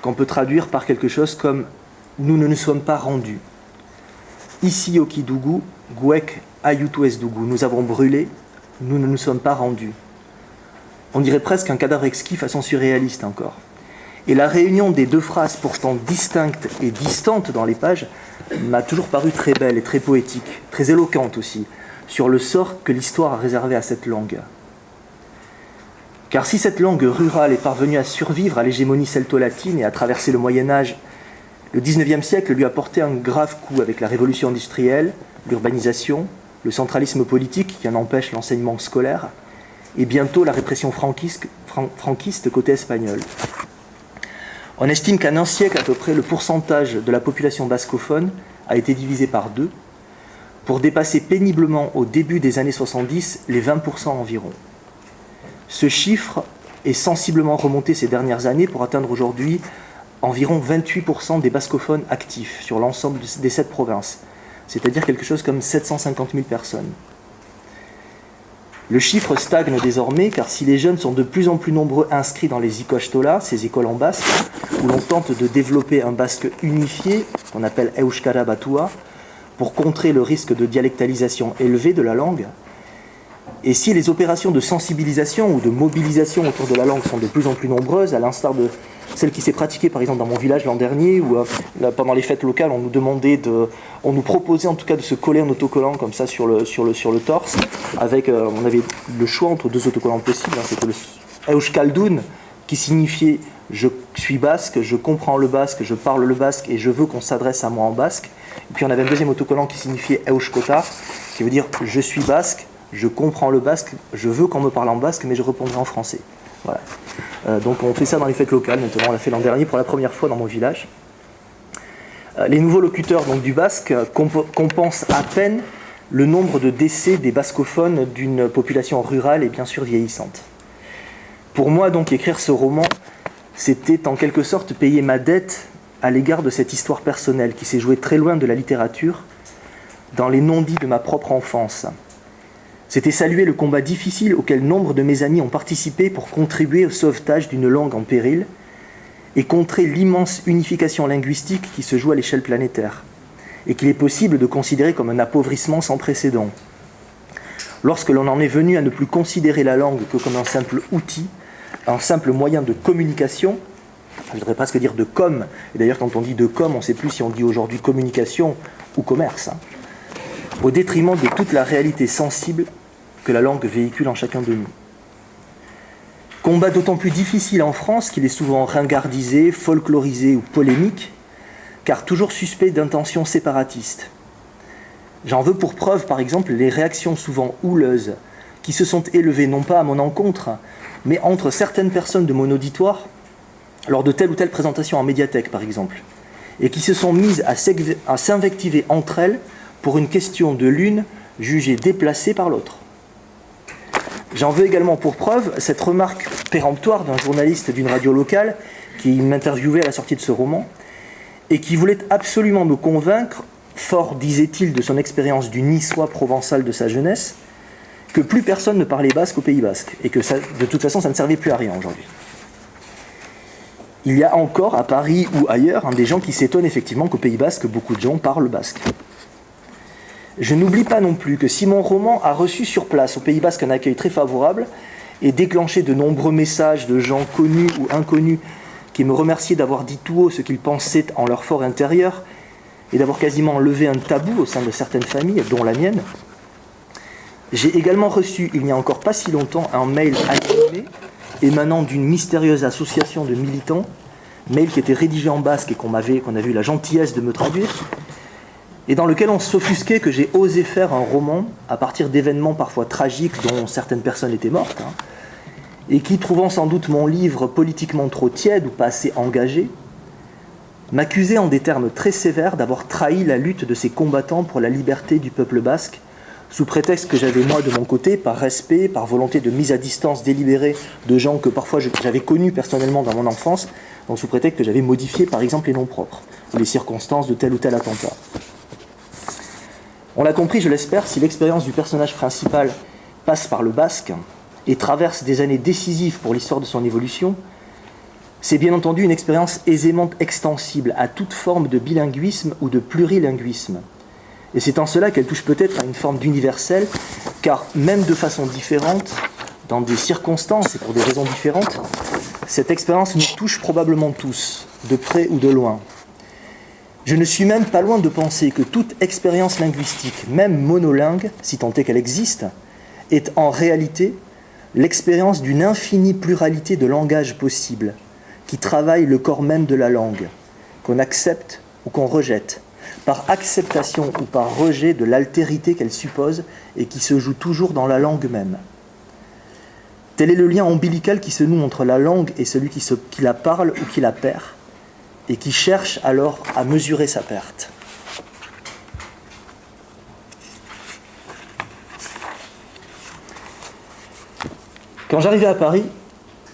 qu'on peut traduire par quelque chose comme nous ne nous sommes pas rendus. Isioki Dugu, Guek Ayutu es Dugu, nous avons brûlé, nous ne nous sommes pas rendus. On dirait presque un cadavre exquis façon surréaliste encore. Et la réunion des 2 phrases pourtant distinctes et distantes dans les pages m'a toujours paru très belle et très poétique, très éloquente aussi, sur le sort que l'histoire a réservé à cette langue. Car si cette langue rurale est parvenue à survivre à l'hégémonie celto-latine et à traverser le Moyen-Âge, le XIXe siècle lui a porté un grave coup avec la révolution industrielle, l'urbanisation, le centralisme politique qui en empêche l'enseignement scolaire, et bientôt la répression franquiste côté espagnol. On estime qu'en un siècle à peu près, le pourcentage de la population bascophone a été divisé par 2, pour dépasser péniblement au début des années 70 les 20% environ. Ce chiffre est sensiblement remonté ces dernières années pour atteindre aujourd'hui environ 28% des bascophones actifs sur l'ensemble des 7 provinces, c'est-à-dire quelque chose comme 750 000 personnes. Le chiffre stagne désormais, car si les jeunes sont de plus en plus nombreux inscrits dans les ikastolas, ces écoles en basque, où l'on tente de développer un basque unifié, qu'on appelle Euskara Batua, pour contrer le risque de dialectalisation élevée de la langue, et si les opérations de sensibilisation ou de mobilisation autour de la langue sont de plus en plus nombreuses, à l'instar de celle qui s'est pratiquée par exemple dans mon village l'an dernier, où pendant les fêtes locales on nous proposait en tout cas de se coller un autocollant comme ça sur le torse, avec on avait le choix entre 2 autocollants possibles, c'était le Euskaldun qui signifiait je je suis basque, je comprends le basque, je parle le basque et je veux qu'on s'adresse à moi en basque. Et puis on avait un deuxième autocollant qui signifiait Euskota, qui veut dire je suis basque, je comprends le basque, je veux qu'on me parle en basque, mais je répondrai en français. Voilà. Donc on fait ça dans les fêtes locales maintenant, on l'a fait l'an dernier pour la première fois dans mon village. Les nouveaux locuteurs donc, du basque compensent à peine le nombre de décès des bascophones d'une population rurale et bien sûr vieillissante. Pour moi donc écrire ce roman, c'était en quelque sorte payer ma dette à l'égard de cette histoire personnelle qui s'est jouée très loin de la littérature, dans les non-dits de ma propre enfance. C'était saluer le combat difficile auquel nombre de mes amis ont participé pour contribuer au sauvetage d'une langue en péril et contrer l'immense unification linguistique qui se joue à l'échelle planétaire et qu'il est possible de considérer comme un appauvrissement sans précédent. Lorsque l'on en est venu à ne plus considérer la langue que comme un simple outil, un simple moyen de communication, je voudrais presque dire de com, et d'ailleurs quand on dit de com, on ne sait plus si on dit aujourd'hui communication ou commerce, au détriment de toute la réalité sensible que la langue véhicule en chacun de nous. Combat d'autant plus difficile en France qu'il est souvent ringardisé, folklorisé ou polémique, car toujours suspect d'intentions séparatistes. J'en veux pour preuve, par exemple, les réactions souvent houleuses qui se sont élevées non pas à mon encontre, mais entre certaines personnes de mon auditoire, lors de telle ou telle présentation en médiathèque, par exemple, et qui se sont mises à s'invectiver entre elles pour une question de l'une jugée déplacée par l'autre. J'en veux également pour preuve cette remarque péremptoire d'un journaliste d'une radio locale qui m'interviewait à la sortie de ce roman et qui voulait absolument me convaincre, fort, disait-il, de son expérience du niçois provençal de sa jeunesse, que plus personne ne parlait basque au Pays basque et que ça, de toute façon ça ne servait plus à rien aujourd'hui. Il y a encore à Paris ou ailleurs des gens qui s'étonnent effectivement qu'au Pays basque beaucoup de gens parlent basque. Je n'oublie pas non plus que si mon roman a reçu sur place au Pays basque un accueil très favorable et déclenché de nombreux messages de gens connus ou inconnus qui me remerciaient d'avoir dit tout haut ce qu'ils pensaient en leur fort intérieur et d'avoir quasiment levé un tabou au sein de certaines familles, dont la mienne, j'ai également reçu, il n'y a encore pas si longtemps, un mail anonyme émanant d'une mystérieuse association de militants, mail qui était rédigé en basque et qu'on a eu la gentillesse de me traduire, et dans lequel on s'offusquait que j'ai osé faire un roman à partir d'événements parfois tragiques dont certaines personnes étaient mortes, et qui, trouvant sans doute mon livre politiquement trop tiède ou pas assez engagé, m'accusait en des termes très sévères d'avoir trahi la lutte de ces combattants pour la liberté du peuple basque, sous prétexte que j'avais moi de mon côté, par respect, par volonté de mise à distance délibérée de gens que parfois j'avais connus personnellement dans mon enfance, donc sous prétexte que j'avais modifié par exemple les noms propres, ou les circonstances de tel ou tel attentat. On l'a compris, je l'espère, si l'expérience du personnage principal passe par le basque et traverse des années décisives pour l'histoire de son évolution, c'est bien entendu une expérience aisément extensible à toute forme de bilinguisme ou de plurilinguisme. Et c'est en cela qu'elle touche peut-être à une forme d'universel, car même de façon différente, dans des circonstances et pour des raisons différentes, cette expérience nous touche probablement tous, de près ou de loin. Je ne suis même pas loin de penser que toute expérience linguistique, même monolingue, si tant est qu'elle existe, est en réalité l'expérience d'une infinie pluralité de langages possibles, qui travaillent le corps même de la langue, qu'on accepte ou qu'on rejette, par acceptation ou par rejet de l'altérité qu'elle suppose et qui se joue toujours dans la langue même. Tel est le lien ombilical qui se noue entre la langue et celui qui la parle ou qui la perd, et qui cherche alors à mesurer sa perte. Quand j'arrivais à Paris,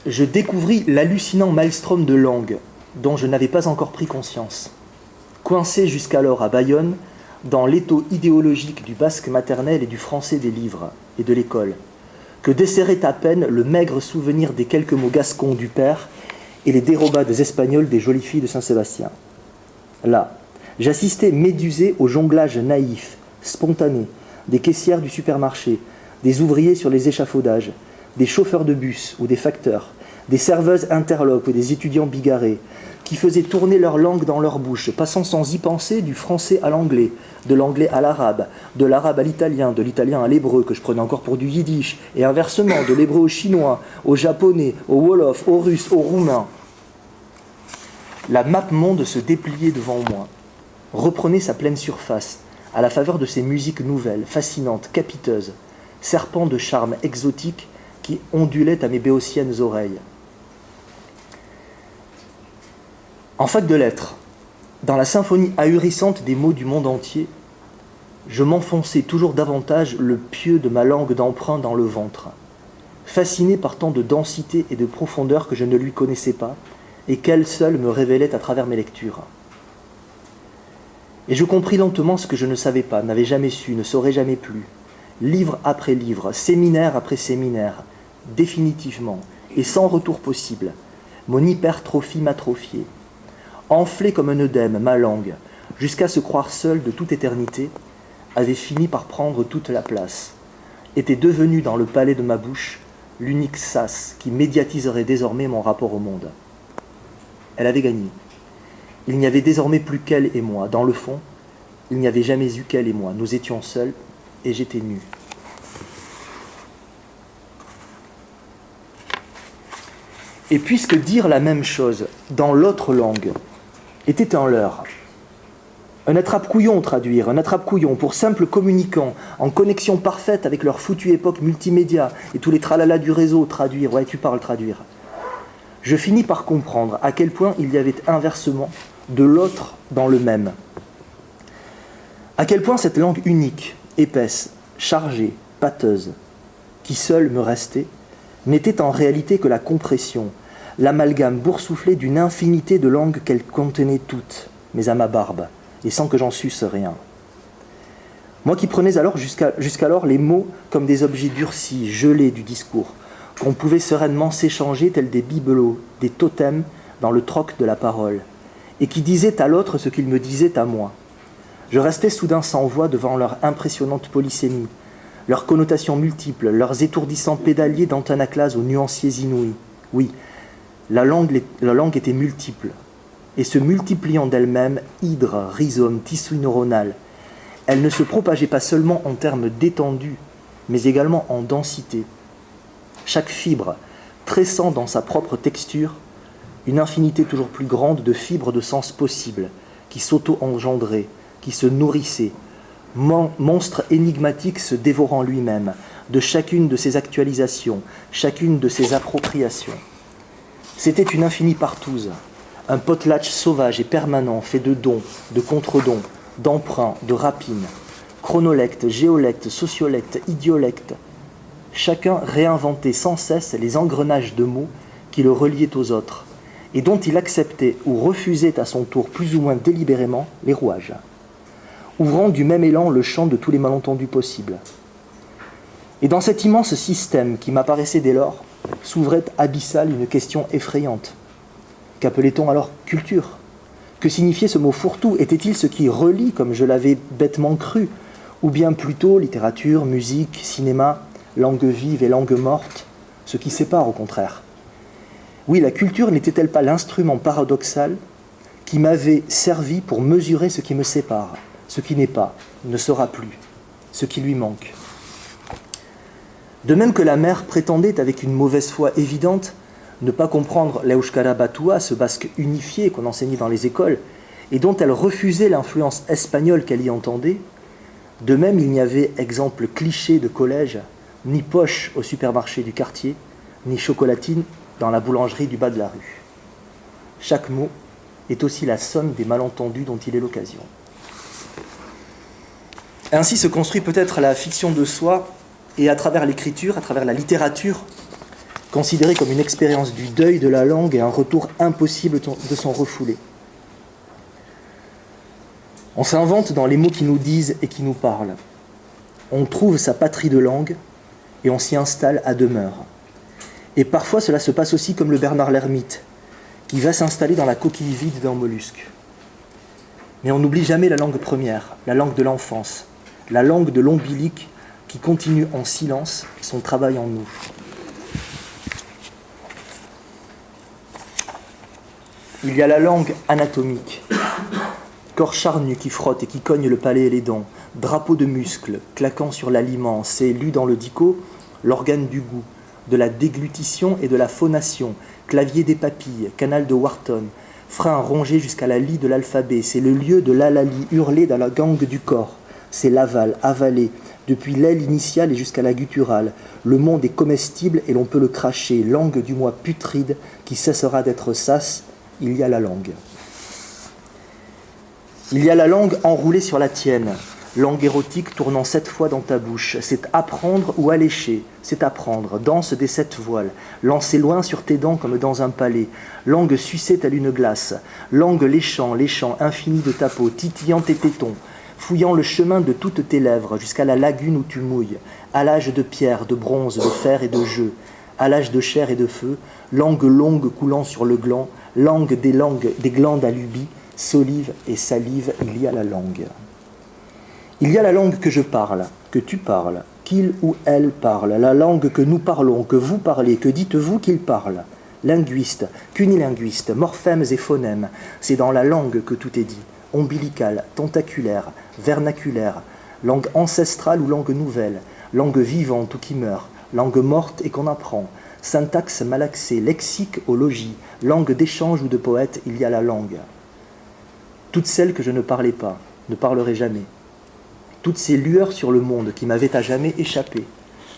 je découvris l'hallucinant maelstrom de langues dont je n'avais pas encore pris conscience. Coincé jusqu'alors à Bayonne, dans l'étau idéologique du basque maternel et du français des livres et de l'école, que desserrait à peine le maigre souvenir des quelques mots gascons du père et les dérobades espagnoles des jolies filles de Saint-Sébastien. Là, j'assistais médusé au jonglage naïf, spontané, des caissières du supermarché, des ouvriers sur les échafaudages, des chauffeurs de bus ou des facteurs, des serveuses interlopes ou des étudiants bigarrés, qui faisaient tourner leur langue dans leur bouche, passant sans y penser du français à l'anglais, de l'anglais à l'arabe, de l'arabe à l'italien, de l'italien à l'hébreu, que je prenais encore pour du yiddish, et inversement, de l'hébreu au chinois, au japonais, au wolof, au russe, au roumain. La map monde se dépliait devant moi, reprenait sa pleine surface, à la faveur de ces musiques nouvelles, fascinantes, capiteuses, serpents de charme exotique qui ondulaient à mes béotiennes oreilles. En fac de lettres, dans la symphonie ahurissante des mots du monde entier, je m'enfonçais toujours davantage le pieu de ma langue d'emprunt dans le ventre, fasciné par tant de densité et de profondeur que je ne lui connaissais pas, et qu'elle seule me révélait à travers mes lectures. Et je compris lentement ce que je ne savais pas, n'avais jamais su, ne saurais jamais plus. Livre après livre, séminaire après séminaire, définitivement, et sans retour possible, mon hypertrophie m'atrophiait. Enflée comme un œdème, ma langue, jusqu'à se croire seule de toute éternité, avait fini par prendre toute la place, était devenue dans le palais de ma bouche l'unique sas qui médiatiserait désormais mon rapport au monde. Elle avait gagné. Il n'y avait désormais plus qu'elle et moi. Dans le fond, il n'y avait jamais eu qu'elle et moi. Nous étions seuls et j'étais nu. Et puisque dire la même chose dans l'autre langue était un leurre, un attrape-couillon traduire, un attrape-couillon pour simples communicants en connexion parfaite avec leur foutue époque multimédia et tous les tralala du réseau traduire, ouais tu parles traduire. Je finis par comprendre à quel point il y avait inversement de l'autre dans le même. À quel point cette langue unique, épaisse, chargée, pâteuse, qui seule me restait, n'était en réalité que la compression, l'amalgame boursouflé d'une infinité de langues qu'elle contenait toutes, mais à ma barbe, et sans que j'en susse rien. Moi qui prenais alors jusqu'alors les mots comme des objets durcis, gelés du discours, qu'on pouvait sereinement s'échanger tels des bibelots, des totems dans le troc de la parole, et qui disaient à l'autre ce qu'il me disait à moi. Je restais soudain sans voix devant leur impressionnante polysémie, leurs connotations multiples, leurs étourdissants pédaliers d'antanaclase aux nuanciers inouïs. Oui, la langue était multiple, et se multipliant d'elle-même, hydre, rhizome, tissu neuronal, elle ne se propageait pas seulement en termes d'étendue, mais également en densité. Chaque fibre tressant dans sa propre texture une infinité toujours plus grande de fibres de sens possibles, qui s'auto-engendraient, qui se nourrissaient, monstre énigmatique se dévorant lui-même, de chacune de ses actualisations, chacune de ses appropriations. C'était une infinie partouze, un potlatch sauvage et permanent fait de dons, de contre-dons, d'emprunts, de rapines, chronolectes, géolectes, sociolectes, idiolectes, chacun réinventait sans cesse les engrenages de mots qui le reliaient aux autres, et dont il acceptait ou refusait à son tour plus ou moins délibérément les rouages, ouvrant du même élan le champ de tous les malentendus possibles. Et dans cet immense système qui m'apparaissait dès lors, s'ouvrait abyssale une question effrayante. Qu'appelait-on alors culture ? Que signifiait ce mot fourre-tout ? Était-il ce qui relie, comme je l'avais bêtement cru, ou bien plutôt littérature, musique, cinéma, langue vive et langue morte, ce qui sépare au contraire ? Oui, la culture n'était-elle pas l'instrument paradoxal qui m'avait servi pour mesurer ce qui me sépare, ce qui n'est pas, ne sera plus, ce qui lui manque ? De même que la mère prétendait avec une mauvaise foi évidente ne pas comprendre l'Euskara Batua, ce basque unifié qu'on enseignait dans les écoles, et dont elle refusait l'influence espagnole qu'elle y entendait, de même il n'y avait, exemple cliché de collège, ni poche au supermarché du quartier, ni chocolatine dans la boulangerie du bas de la rue. Chaque mot est aussi la somme des malentendus dont il est l'occasion. Ainsi se construit peut-être la fiction de soi, et à travers l'écriture, à travers la littérature, considérée comme une expérience du deuil de la langue et un retour impossible de son refoulé. On s'invente dans les mots qui nous disent et qui nous parlent. On trouve sa patrie de langue et on s'y installe à demeure. Et parfois cela se passe aussi comme le Bernard l'ermite, qui va s'installer dans la coquille vide d'un mollusque. Mais on n'oublie jamais la langue première, la langue de l'enfance, la langue de l'ombilic qui continue en silence son travail en nous. Il y a la langue anatomique, corps charnu qui frotte et qui cogne le palais et les dents, drapeau de muscles claquant sur l'aliment, c'est lu dans le dico, l'organe du goût, de la déglutition et de la phonation, clavier des papilles, canal de Wharton, frein rongé jusqu'à la lie de l'alphabet, c'est le lieu de l'alali hurlé dans la gangue du corps, c'est l'aval, avalé, depuis l'aile initiale et jusqu'à la gutturale. Le monde est comestible et l'on peut le cracher, langue du moi putride qui cessera d'être sas, il y a la langue. Il y a la langue enroulée sur la tienne, langue érotique tournant 7 fois dans ta bouche. C'est apprendre ou allécher, c'est apprendre, danse des 7 voiles, lancée loin sur tes dents comme dans un palais, langue sucée telle une glace, langue léchant infini de ta peau, titillant tes tétons, fouillant le chemin de toutes tes lèvres jusqu'à la lagune où tu mouilles, allage de pierre, de bronze, de fer et de jeu, allage de chair et de feu, langue longue coulant sur le gland, langue des glandes à lubie, solive et salive, il y a la langue. Il y a la langue que je parle, que tu parles, qu'il ou elle parle, la langue que nous parlons, que vous parlez, que dites-vous qu'il parle. Linguiste, cunilinguiste, morphèmes et phonèmes, c'est dans la langue que tout est dit, ombilicale, tentaculaire, vernaculaire, langue ancestrale ou langue nouvelle, langue vivante ou qui meurt, langue morte et qu'on apprend, syntaxe malaxée, lexique au logis, langue d'échange ou de poète, il y a la langue. Toutes celles que je ne parlais pas, ne parlerai jamais. Toutes ces lueurs sur le monde qui m'avaient à jamais échappé,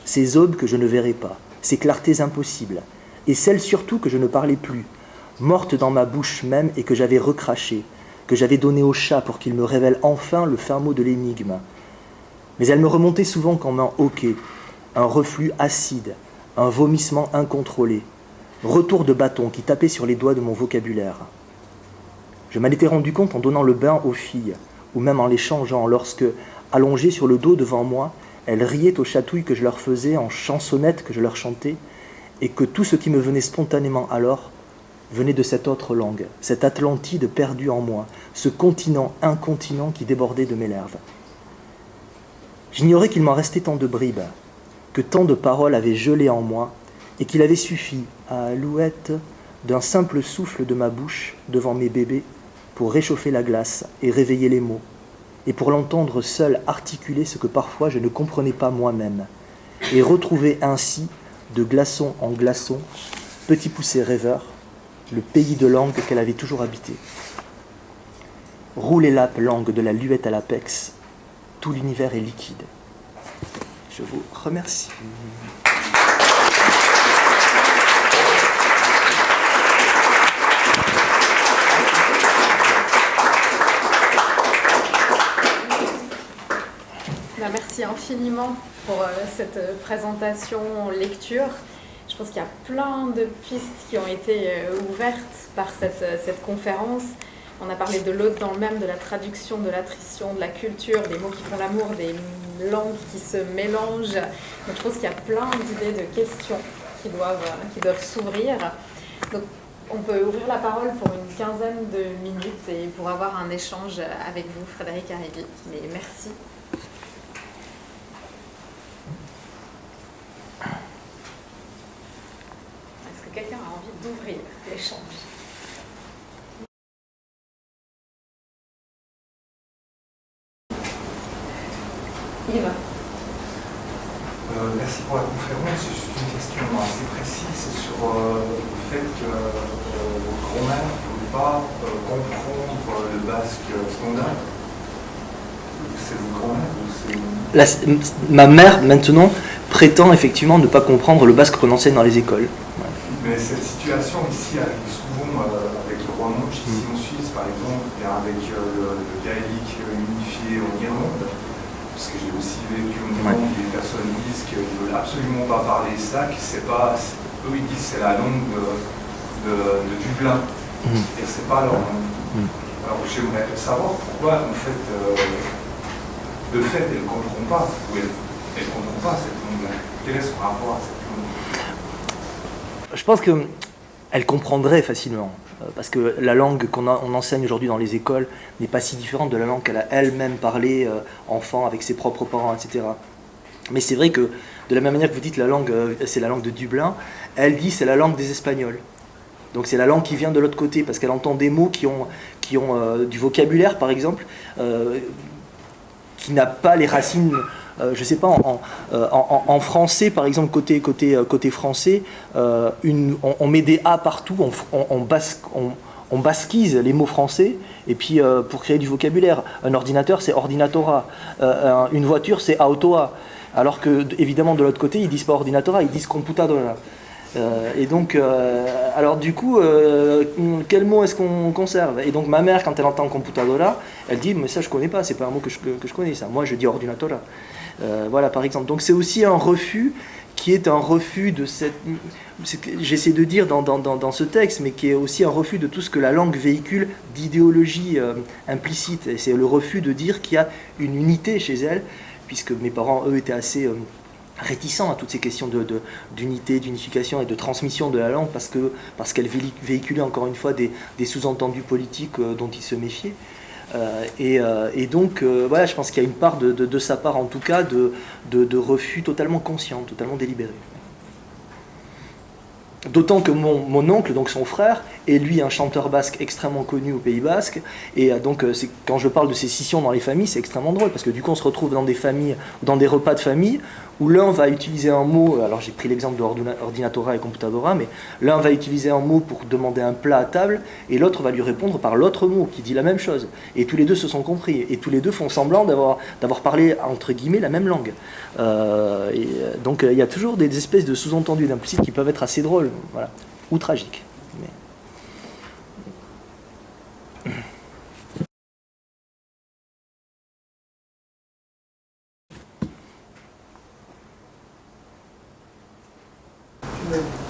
ces aubes que je ne verrai pas, ces clartés impossibles, et celles surtout que je ne parlais plus, mortes dans ma bouche même et que j'avais recrachées, que j'avais données au chat pour qu'il me révèle enfin le fin mot de l'énigme. Mais elles me remontaient souvent comme un hoquet, un reflux acide, un vomissement incontrôlé, retour de bâton qui tapait sur les doigts de mon vocabulaire. Je m'en étais rendu compte en donnant le bain aux filles, ou même en les changeant, lorsque, allongées sur le dos devant moi, elles riaient aux chatouilles que je leur faisais, en chansonnettes que je leur chantais, et que tout ce qui me venait spontanément alors venait de cette autre langue, cette Atlantide perdue en moi, ce continent incontinent qui débordait de mes lèvres. J'ignorais qu'il m'en restait tant de bribes, que tant de paroles avaient gelé en moi, et qu'il avait suffi, à Alouette, d'un simple souffle de ma bouche devant mes bébés, pour réchauffer la glace et réveiller les mots, et pour l'entendre seul articuler ce que parfois je ne comprenais pas moi-même, et retrouver ainsi, de glaçon en glaçon, petit poussé rêveur, le pays de langue qu'elle avait toujours habité. Roule et lape, langue de la luette à l'apex, tout l'univers est liquide. Je vous remercie. Merci infiniment pour cette présentation lecture. Je pense qu'il y a plein de pistes qui ont été ouvertes par cette conférence. On a parlé de l'autre dans le même, de la traduction, de l'attrition, de la culture, des mots qui font l'amour, des langues qui se mélangent. Donc je pense qu'il y a plein d'idées, de questions qui doivent s'ouvrir. Donc on peut ouvrir la parole pour une quinzaine de minutes et pour avoir un échange avec vous, Frédéric Arrighi. Mais merci. Est-ce que quelqu'un a envie d'ouvrir l'échange ? Yves. Merci pour la conférence. J'ai juste une question assez précise sur le fait que grand-mère ne pouvait pas comprendre le basque standard. C'est votre grand-mère ou c'est... Ma mère, maintenant, prétend effectivement ne pas comprendre le basque qu'on enseigne dans les écoles. Ouais. Mais cette situation ici arrive souvent avec le romanche, ici en Suisse par exemple, et avec le gaélique unifié en Irlande. Parce que j'ai aussi vécu en Irlande, où les personnes disent qu'ils ne veulent absolument pas parler ça, que c'est pas, eux ils disent que c'est la langue de Dublin, et c'est pas leur langue. Alors j'aimerais savoir pourquoi en fait, de fait elles ne comprennent pas, ou elles ne comprennent pas cette langue-là. Quel est son rapport à cette langue? Je pense qu'elles comprendraient facilement. Parce que la langue qu'on enseigne aujourd'hui dans les écoles n'est pas si différente de la langue qu'elle a elle-même parlé enfant avec ses propres parents, etc. Mais c'est vrai que de la même manière que vous dites la langue, c'est la langue de Dublin, elle dit c'est la langue des Espagnols. Donc c'est la langue qui vient de l'autre côté, parce qu'elle entend des mots qui ont du vocabulaire, par exemple, qui n'a pas les racines... je ne sais pas, en français, par exemple, côté français, on met des A partout, on basquise les mots français, et puis pour créer du vocabulaire. Un ordinateur, c'est ordinatora. Une voiture, c'est autoa. Alors que, évidemment, de l'autre côté, ils disent pas ordinatora, ils disent computadora. Et donc, alors du coup, quel mot est-ce qu'on conserve? Et donc ma mère, quand elle entend computadora, elle dit, mais ça je connais pas, c'est pas un mot que je connais, ça. Moi je dis ordinatora. Voilà, par exemple. Donc c'est aussi un refus qui est un refus de cette... J'essaie de dire dans ce texte, mais qui est aussi un refus de tout ce que la langue véhicule d'idéologie implicite. Et c'est le refus de dire qu'il y a une unité chez elle, puisque mes parents, eux, étaient assez... réticents à toutes ces questions d'unité, d'unification et de transmission de la langue parce qu'elle véhiculait encore une fois des sous-entendus politiques dont ils se méfiaient. Et donc, voilà, je pense qu'il y a une part de sa part, en tout cas, de refus totalement conscient, totalement délibéré. D'autant que mon oncle, donc son frère, est lui un chanteur basque extrêmement connu au Pays Basque. Et donc, quand je parle de ces scissions dans les familles, c'est extrêmement drôle, parce que du coup, on se retrouve dans des familles, dans des repas de famille, où l'un va utiliser un mot, alors j'ai pris l'exemple d'ordinatora et computadora, mais l'un va utiliser un mot pour demander un plat à table, et l'autre va lui répondre par l'autre mot, qui dit la même chose. Et tous les deux se sont compris, et tous les deux font semblant d'avoir parlé, entre guillemets, la même langue. Donc il y a toujours des espèces de sous-entendus d'implicites qui peuvent être assez drôles, voilà, ou tragiques.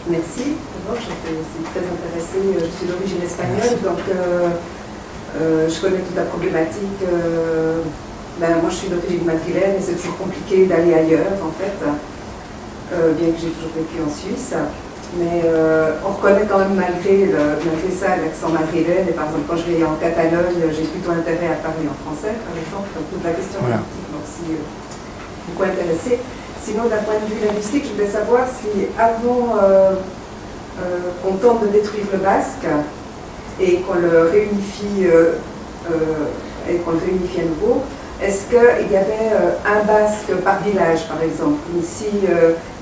Merci. D'abord, j'étais aussi très intéressée. Je suis d'origine espagnole, donc je connais toute la problématique. Moi, je suis d'origine madrilène et c'est toujours compliqué d'aller ailleurs, en fait, bien que j'ai toujours vécu en Suisse. Mais on reconnaît quand même malgré ça l'accent madrilène. Et par exemple, quand je vais en Catalogne, j'ai plutôt intérêt à parler en français, par exemple, comme toute la question politique. Donc, si beaucoup intéressé. Sinon, d'un point de vue linguistique, je voulais savoir si avant qu'on tente de détruire le basque et qu'on le réunifie à nouveau, est-ce qu'il y avait un basque par village, par exemple? Ici,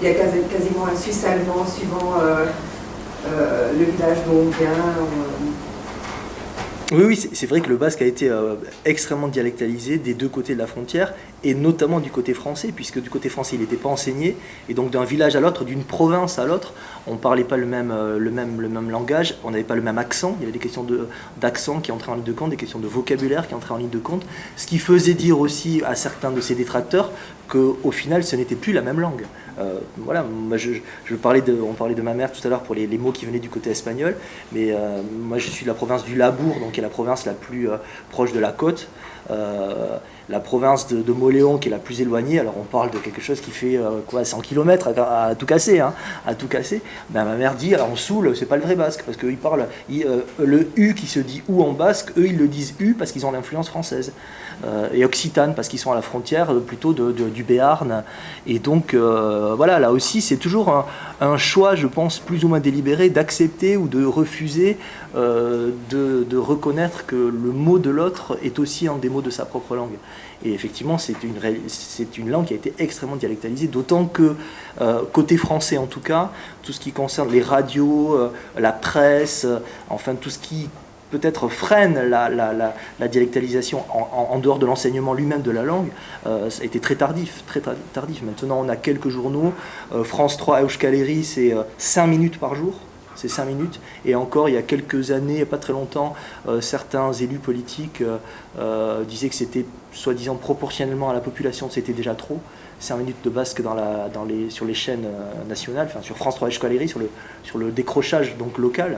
il y a quasiment un suisse allemand suivant le village d'où on vient. Oui, c'est vrai que le basque a été extrêmement dialectalisé des deux côtés de la frontière, et notamment du côté français, puisque du côté français il n'était pas enseigné, et donc d'un village à l'autre, d'une province à l'autre, on ne parlait pas le même langage, on n'avait pas le même accent, il y avait des questions d'accent qui entraient en ligne de compte, des questions de vocabulaire qui entraient en ligne de compte, ce qui faisait dire aussi à certains de ses détracteurs qu'au final ce n'était plus la même langue. Voilà, moi on parlait de ma mère tout à l'heure pour les mots qui venaient du côté espagnol, mais moi je suis de la province du Labour, donc qui est la province la plus proche de la côte. La province de Moléon qui est la plus éloignée, alors on parle de quelque chose qui fait 100 km à tout casser, hein, à tout casser. Ben, ma mère dit, alors on saoule, c'est pas le vrai basque, parce qu'ils parlent, le U qui se dit OU en basque, eux ils le disent U parce qu'ils ont l'influence française, et occitane parce qu'ils sont à la frontière plutôt du Béarn, et donc voilà, là aussi c'est toujours un choix, je pense, plus ou moins délibéré d'accepter ou de refuser de reconnaître que le mot de l'autre est aussi un des mots de sa propre langue. Et effectivement, c'est une langue qui a été extrêmement dialectalisée, d'autant que, côté français en tout cas, tout ce qui concerne les radios, la presse, enfin tout ce qui peut-être freine la dialectalisation en dehors de l'enseignement lui-même de la langue, ça a été très tardif, très tardif. Maintenant, on a quelques journaux, France 3 Euskaleri, c'est 5 minutes par jour. C'est 5 minutes, et encore il y a quelques années, il n'y a pas très longtemps, certains élus politiques disaient que c'était soi-disant proportionnellement à la population, c'était déjà trop. 5 minutes de basque sur les chaînes nationales, enfin sur France 3 Euskaleri, sur le décrochage donc local.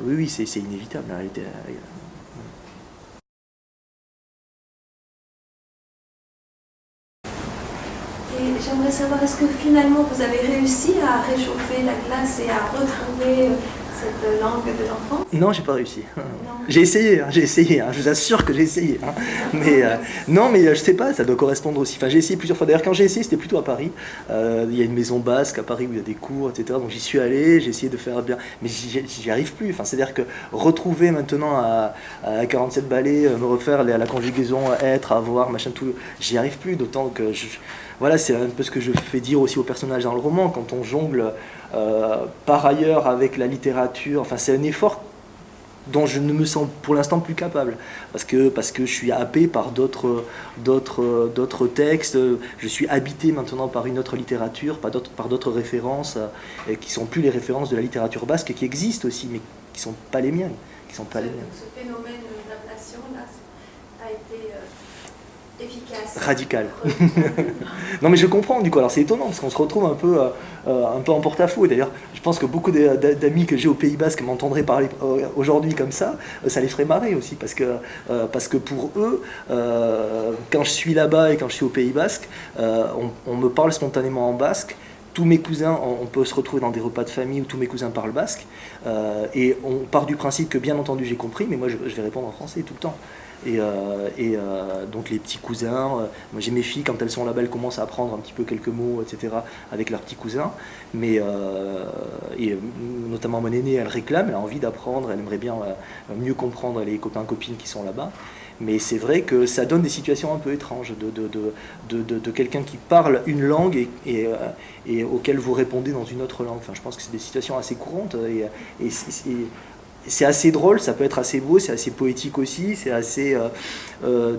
Oui, c'est inévitable en réalité. Et j'aimerais savoir, est-ce que finalement vous avez réussi à réchauffer la glace et à retrouver cette langue de l'enfance? Non, j'ai pas réussi. J'ai essayé, je vous assure que j'ai essayé. Hein. Mais non, mais je sais pas, ça doit correspondre aussi. Enfin, j'ai essayé plusieurs fois. D'ailleurs, quand j'ai essayé, c'était plutôt à Paris. Il y a une maison basque à Paris où il y a des cours, etc. Donc j'y suis allé, j'ai essayé de faire bien, mais j'y arrive plus. Enfin, c'est-à-dire que retrouver maintenant à 47 balais, me refaire la conjugaison être, avoir, machin, tout, j'y arrive plus. D'autant que voilà, c'est un peu ce que je fais dire aussi aux personnages dans le roman, quand on jongle par ailleurs avec la littérature, enfin c'est un effort dont je ne me sens pour l'instant plus capable, parce que je suis happé par d'autres textes, je suis habité maintenant par une autre littérature, par d'autres références, qui ne sont plus les références de la littérature basque, qui existent aussi, mais qui ne sont pas les miennes. Ce phénomène d'ablation là a été efficace. Radical. Non mais je comprends du coup, alors c'est étonnant parce qu'on se retrouve un peu en porte-à-faux. D'ailleurs, je pense que beaucoup d'amis que j'ai au Pays Basque m'entendraient parler aujourd'hui comme ça les ferait marrer aussi parce que pour eux, quand je suis là-bas et quand je suis au Pays Basque, on me parle spontanément en basque. Tous mes cousins, on peut se retrouver dans des repas de famille où tous mes cousins parlent basque, et on part du principe que bien entendu j'ai compris, mais moi je vais répondre en français tout le temps. Donc les petits cousins, moi j'ai mes filles, quand elles sont là-bas, elles commencent à apprendre un petit peu quelques mots, etc. avec leurs petits cousins, mais notamment mon aînée, elle réclame, elle a envie d'apprendre, elle aimerait bien mieux comprendre les copains-copines qui sont là-bas. Mais c'est vrai que ça donne des situations un peu étranges de quelqu'un qui parle une langue et auquel vous répondez dans une autre langue. Enfin, je pense que c'est des situations assez courantes et c'est assez drôle, ça peut être assez beau, c'est assez poétique aussi, c'est assez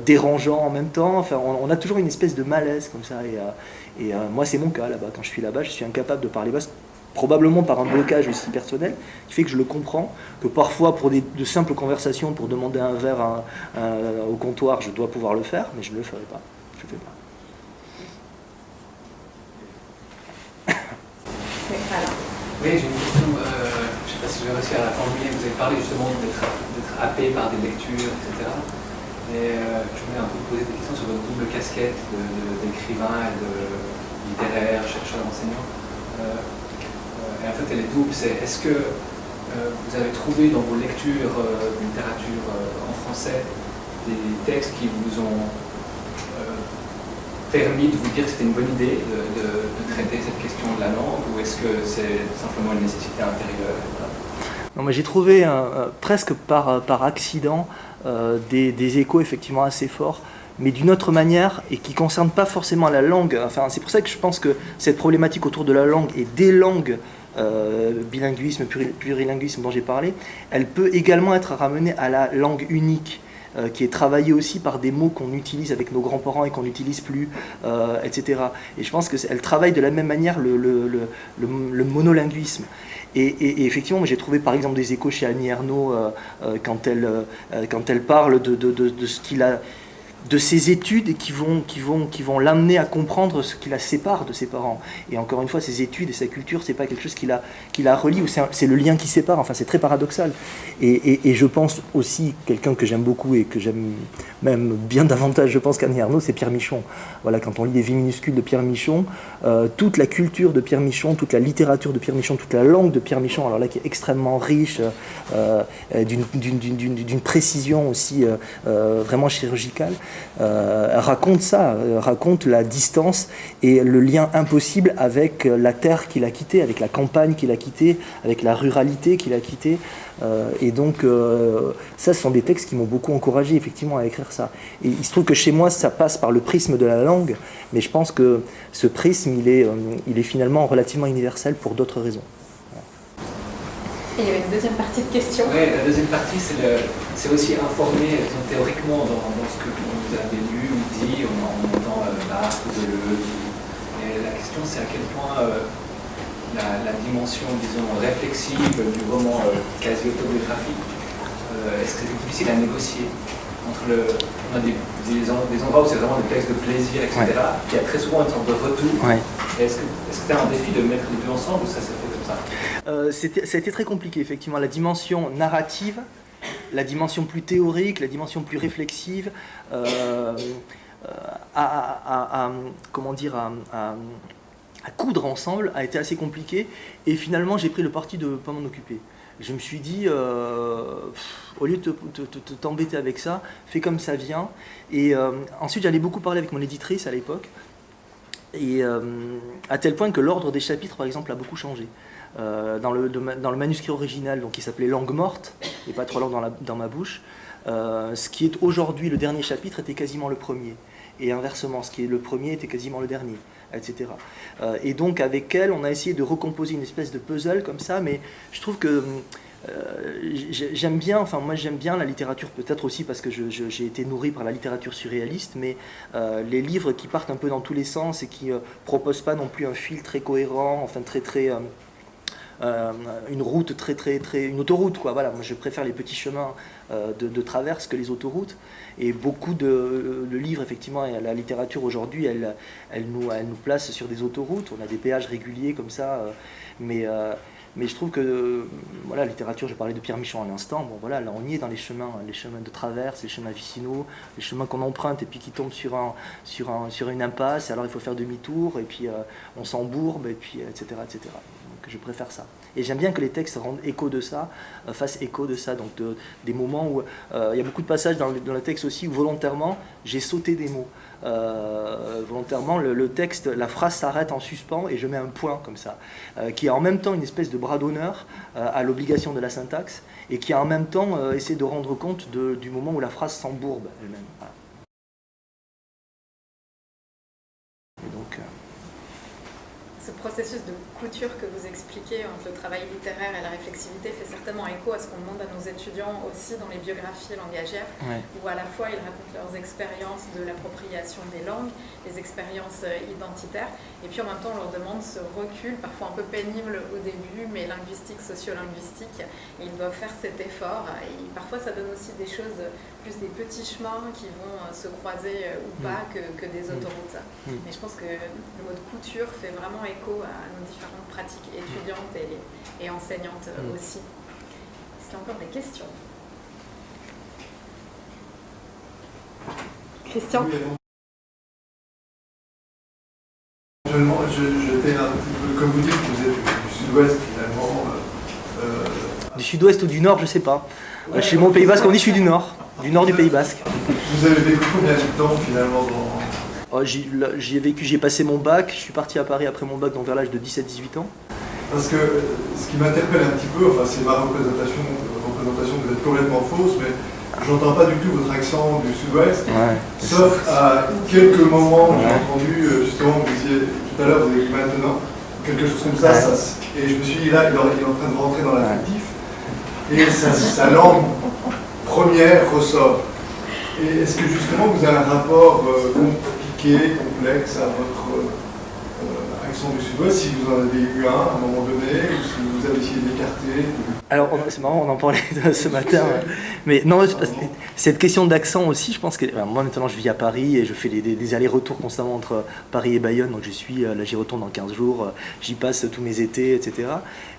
dérangeant en même temps. Enfin, on a toujours une espèce de malaise comme ça. Et moi, c'est mon cas là-bas. Quand je suis là-bas, je suis incapable de parler basque. Probablement par un blocage aussi personnel, qui fait que je le comprends, que parfois pour de simples conversations, pour demander un verre au comptoir, je dois pouvoir le faire, mais je ne le ferai pas. Je ne fais pas. Oui, j'ai une question, je ne sais pas si je vais réussir à la formuler, vous avez parlé justement d'être happé par des lectures, etc. Et je voulais un peu poser des questions sur votre double casquette d'écrivain et de littéraire, chercheur, enseignant. Et en fait, elle est double. Est-ce que vous avez trouvé dans vos lectures de littérature en français des textes qui vous ont permis de vous dire que c'était une bonne idée de traiter cette question de la langue, ou est-ce que c'est simplement une nécessité intérieure? Non, mais j'ai trouvé presque par accident des échos effectivement assez forts, mais d'une autre manière et qui ne concerne pas forcément la langue. Enfin, c'est pour ça que je pense que cette problématique autour de la langue et des langues, bilinguisme, plurilinguisme dont j'ai parlé, elle peut également être ramenée à la langue unique, qui est travaillée aussi par des mots qu'on utilise avec nos grands-parents et qu'on n'utilise plus, etc. Et je pense qu'elle travaille de la même manière le monolinguisme. Et effectivement, j'ai trouvé par exemple des échos chez Annie Ernaux quand elle parle de ce qu'il a, de ses études qui vont l'amener à comprendre ce qui la sépare de ses parents. Et encore une fois, ses études et sa culture, c'est pas quelque chose qui la relie, ou c'est le lien qui sépare. Enfin, c'est très paradoxal. Et je pense aussi, quelqu'un que j'aime beaucoup et que j'aime même bien davantage, je pense, qu'Annie Ernaux, c'est Pierre Michon. Voilà, quand on lit les Vies minuscules de Pierre Michon, toute la culture de Pierre Michon, toute la littérature de Pierre Michon, toute la langue de Pierre Michon, alors là, qui est extrêmement riche, d'une précision aussi vraiment chirurgicale, raconte la distance et le lien impossible avec la terre qu'il a quittée, avec la campagne qu'il a quittée, avec la ruralité qu'il a quittée. Et donc, ça, ce sont des textes qui m'ont beaucoup encouragé effectivement à écrire ça. Et il se trouve que chez moi, ça passe par le prisme de la langue, mais je pense que ce prisme, il est finalement relativement universel pour d'autres raisons. Et il y avait une deuxième partie de question. Oui, la deuxième partie, c'est aussi informer théoriquement dans ce que vous avez lu ou dit en entend Barthes ou Deleuze. Et la question, c'est à quel point la dimension, disons, réflexive du roman quasi autobiographique, est-ce que c'est difficile à négocier entre on a des endroits où c'est vraiment des textes de plaisir, etc. Ouais. Il y a très souvent une sorte de retour. Ouais. Est-ce que c'est un défi de mettre les deux ensemble ou ça s'est fait comme ça? Ça a été très compliqué, effectivement. La dimension narrative, la dimension plus théorique, la dimension plus réflexive, à coudre ensemble a été assez compliqué. Et finalement, j'ai pris le parti de ne pas m'en occuper. Je me suis dit, au lieu de t'embêter avec ça, fais comme ça vient. Et ensuite, j'allais beaucoup parler avec mon éditrice à l'époque. Et à tel point que l'ordre des chapitres, par exemple, a beaucoup changé. Dans le manuscrit original, donc, qui s'appelait Langue morte, et pas trop langue dans ma bouche, ce qui est aujourd'hui le dernier chapitre était quasiment le premier. et inversement, ce qui est le premier était quasiment le dernier, etc. Et donc avec elle, on a essayé de recomposer une espèce de puzzle comme ça, mais je trouve que j'aime bien, enfin moi j'aime bien la littérature, peut-être aussi parce que j'ai été nourri par la littérature surréaliste, mais les livres qui partent un peu dans tous les sens et qui proposent pas non plus un fil très cohérent, enfin une route une autoroute quoi. Voilà, moi je préfère les petits chemins de traverse que les autoroutes. Et beaucoup de livres, effectivement, et la littérature aujourd'hui, elle nous place sur des autoroutes. On a des péages réguliers comme ça, mais je trouve que voilà, la littérature, je parlais de Pierre Michon à l'instant, bon voilà, là on y est dans les chemins de traverse, les chemins vicinaux, les chemins qu'on emprunte et puis qui tombent sur une impasse, et alors il faut faire demi-tour, et puis on s'embourbe, et puis etc. Donc je préfère ça. Et j'aime bien que les textes rendent écho de ça, fassent écho de ça, donc des moments où il y a beaucoup de passages dans le texte aussi où volontairement j'ai sauté des mots. Volontairement le texte, la phrase s'arrête en suspens et je mets un point comme ça, qui est en même temps une espèce de bras d'honneur à l'obligation de la syntaxe et qui en même temps essaie de rendre compte du moment où la phrase s'embourbe elle-même. Voilà. Et donc, ce processus de couture que vous expliquez entre le travail littéraire et la réflexivité fait certainement écho à ce qu'on demande à nos étudiants aussi dans les biographies langagières, ouais. où à la fois ils racontent leurs expériences de l'appropriation des langues, les expériences identitaires, et puis en même temps on leur demande ce recul, parfois un peu pénible au début, mais linguistique, socio-linguistique, et ils doivent faire cet effort, et parfois ça donne aussi des choses, plus des petits chemins qui vont se croiser ou pas que des autoroutes. Mais je pense que le mot de couture fait vraiment écho à nos différentes pratiques étudiantes et enseignantes aussi. Est-ce qu'il y a encore des questions? Christian? J'étais un petit peu, comme vous dites, vous êtes du sud-ouest finalement. Du sud-ouest ou du nord, je sais pas. Ouais. Chez moi au Pays Basque, on dit je suis du nord du Pays Basque. Vous avez vécu combien de temps finalement dans... J'y ai vécu, j'y ai passé mon bac, je suis parti à Paris après mon bac donc vers l'âge de 17-18 ans. Parce que ce qui m'interpelle un petit peu, enfin c'est ma représentation peut être complètement fausse, mais j'entends pas du tout votre accent du sud-ouest, sauf à quelques moments où j'ai entendu, justement, vous disiez tout à l'heure, vous avez dit maintenant, quelque chose comme ça, et je me suis dit là, il est en train de rentrer dans l'affectif, et sa langue première ressort. Et est-ce que justement vous avez un rapport compliqué, complexe à votre accent du sud-ouest, si vous en avez eu un à un moment donné, ou si vous avez essayé d'écarter? Alors c'est marrant, on en parlait ce matin, mais non, cette question d'accent aussi, je pense que moi maintenant je vis à Paris et je fais des allers-retours constamment entre Paris et Bayonne, donc là j'y retourne dans 15 jours, j'y passe tous mes étés, etc.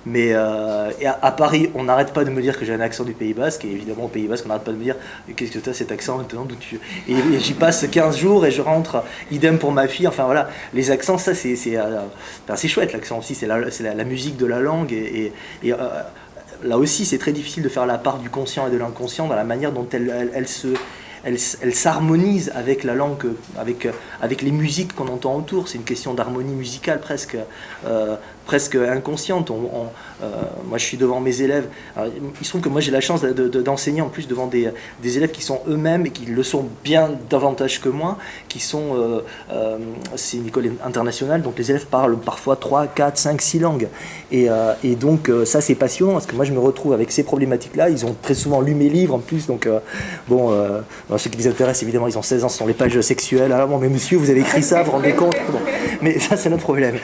Mais et à Paris, on n'arrête pas de me dire que j'ai un accent du Pays Basque, et évidemment au Pays Basque, on n'arrête pas de me dire qu'est-ce que tu as cet accent maintenant, et j'y passe 15 jours et je rentre, idem pour ma fille, enfin voilà, les accents, ça c'est chouette, l'accent aussi, c'est la musique de la langue, et là aussi c'est très difficile de faire la part du conscient et de l'inconscient dans la manière dont elle s'harmonise avec la langue, avec les musiques qu'on entend autour. C'est une question d'harmonie musicale presque inconsciente. Moi je suis devant mes élèves. Alors, il se trouve que moi j'ai la chance d'enseigner en plus devant des élèves qui sont eux-mêmes et qui le sont bien davantage que moi, qui sont c'est une école internationale, donc les élèves parlent parfois 3, 4, 5, 6 langues, et donc ça c'est passionnant parce que moi je me retrouve avec ces problématiques là. Ils ont très souvent lu mes livres en plus, donc ce qui les intéresse évidemment, ils ont 16 ans, ce sont les pages sexuelles. Alors bon, mais monsieur, vous avez écrit ça, vous vous rendez compte? Bon, mais ça c'est notre problème.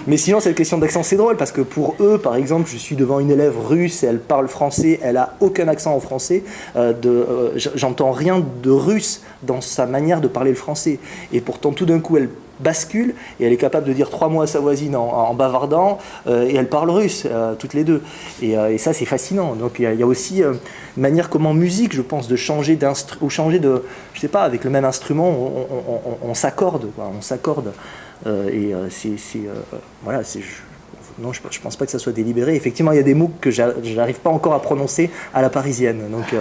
Mais sinon cette question d'accent c'est drôle parce que pour eux, par exemple, je suis devant une élève russe, elle parle français, elle a aucun accent en français, j'entends rien de russe dans sa manière de parler le français, et pourtant tout d'un coup elle bascule et elle est capable de dire 3 mots à sa voisine en bavardant, et elle parle russe toutes les deux, et ça c'est fascinant. Donc il y a aussi une manière comme en musique, je pense, de changer ou changer de, je sais pas, avec le même instrument on s'accorde, voilà, non, je pense pas que ça soit délibéré. Effectivement, il y a des mots que j'arrive pas encore à prononcer à la parisienne. Donc,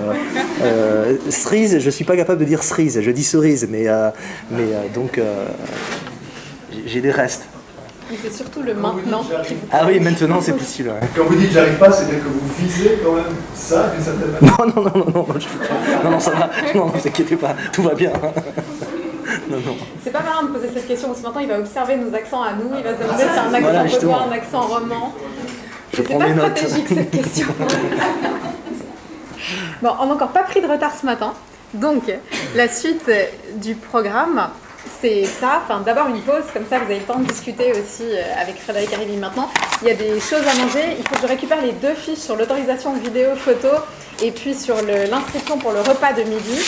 cerise, je suis pas capable de dire cerise, je dis cerise, donc j'ai des restes. Mais c'est surtout le maintenant qui vous... Ah oui, maintenant c'est possible. Ouais. Quand vous dites j'arrive pas, c'est-à-dire que vous visez quand même ça d'une certaine manière? Non, ça va. Non, ne vous inquiétez pas, tout va bien. c'est pas marrant de poser cette question, parce que maintenant il va observer nos accents à nous, il va se demander si c'est un accent Voilà, vaudois, justement. un accent roman. Je C'est prends pas mes notes. stratégique cette question. Bon, on n'a encore pas pris de retard ce matin. Donc, la suite du programme, c'est ça. Enfin, d'abord une pause, comme ça vous avez le temps de discuter aussi avec Frédéric Arrivi maintenant. Il y a des choses à manger. Il faut que je récupère les 2 fiches sur l'autorisation vidéo, photo et puis sur l'inscription pour le repas de midi.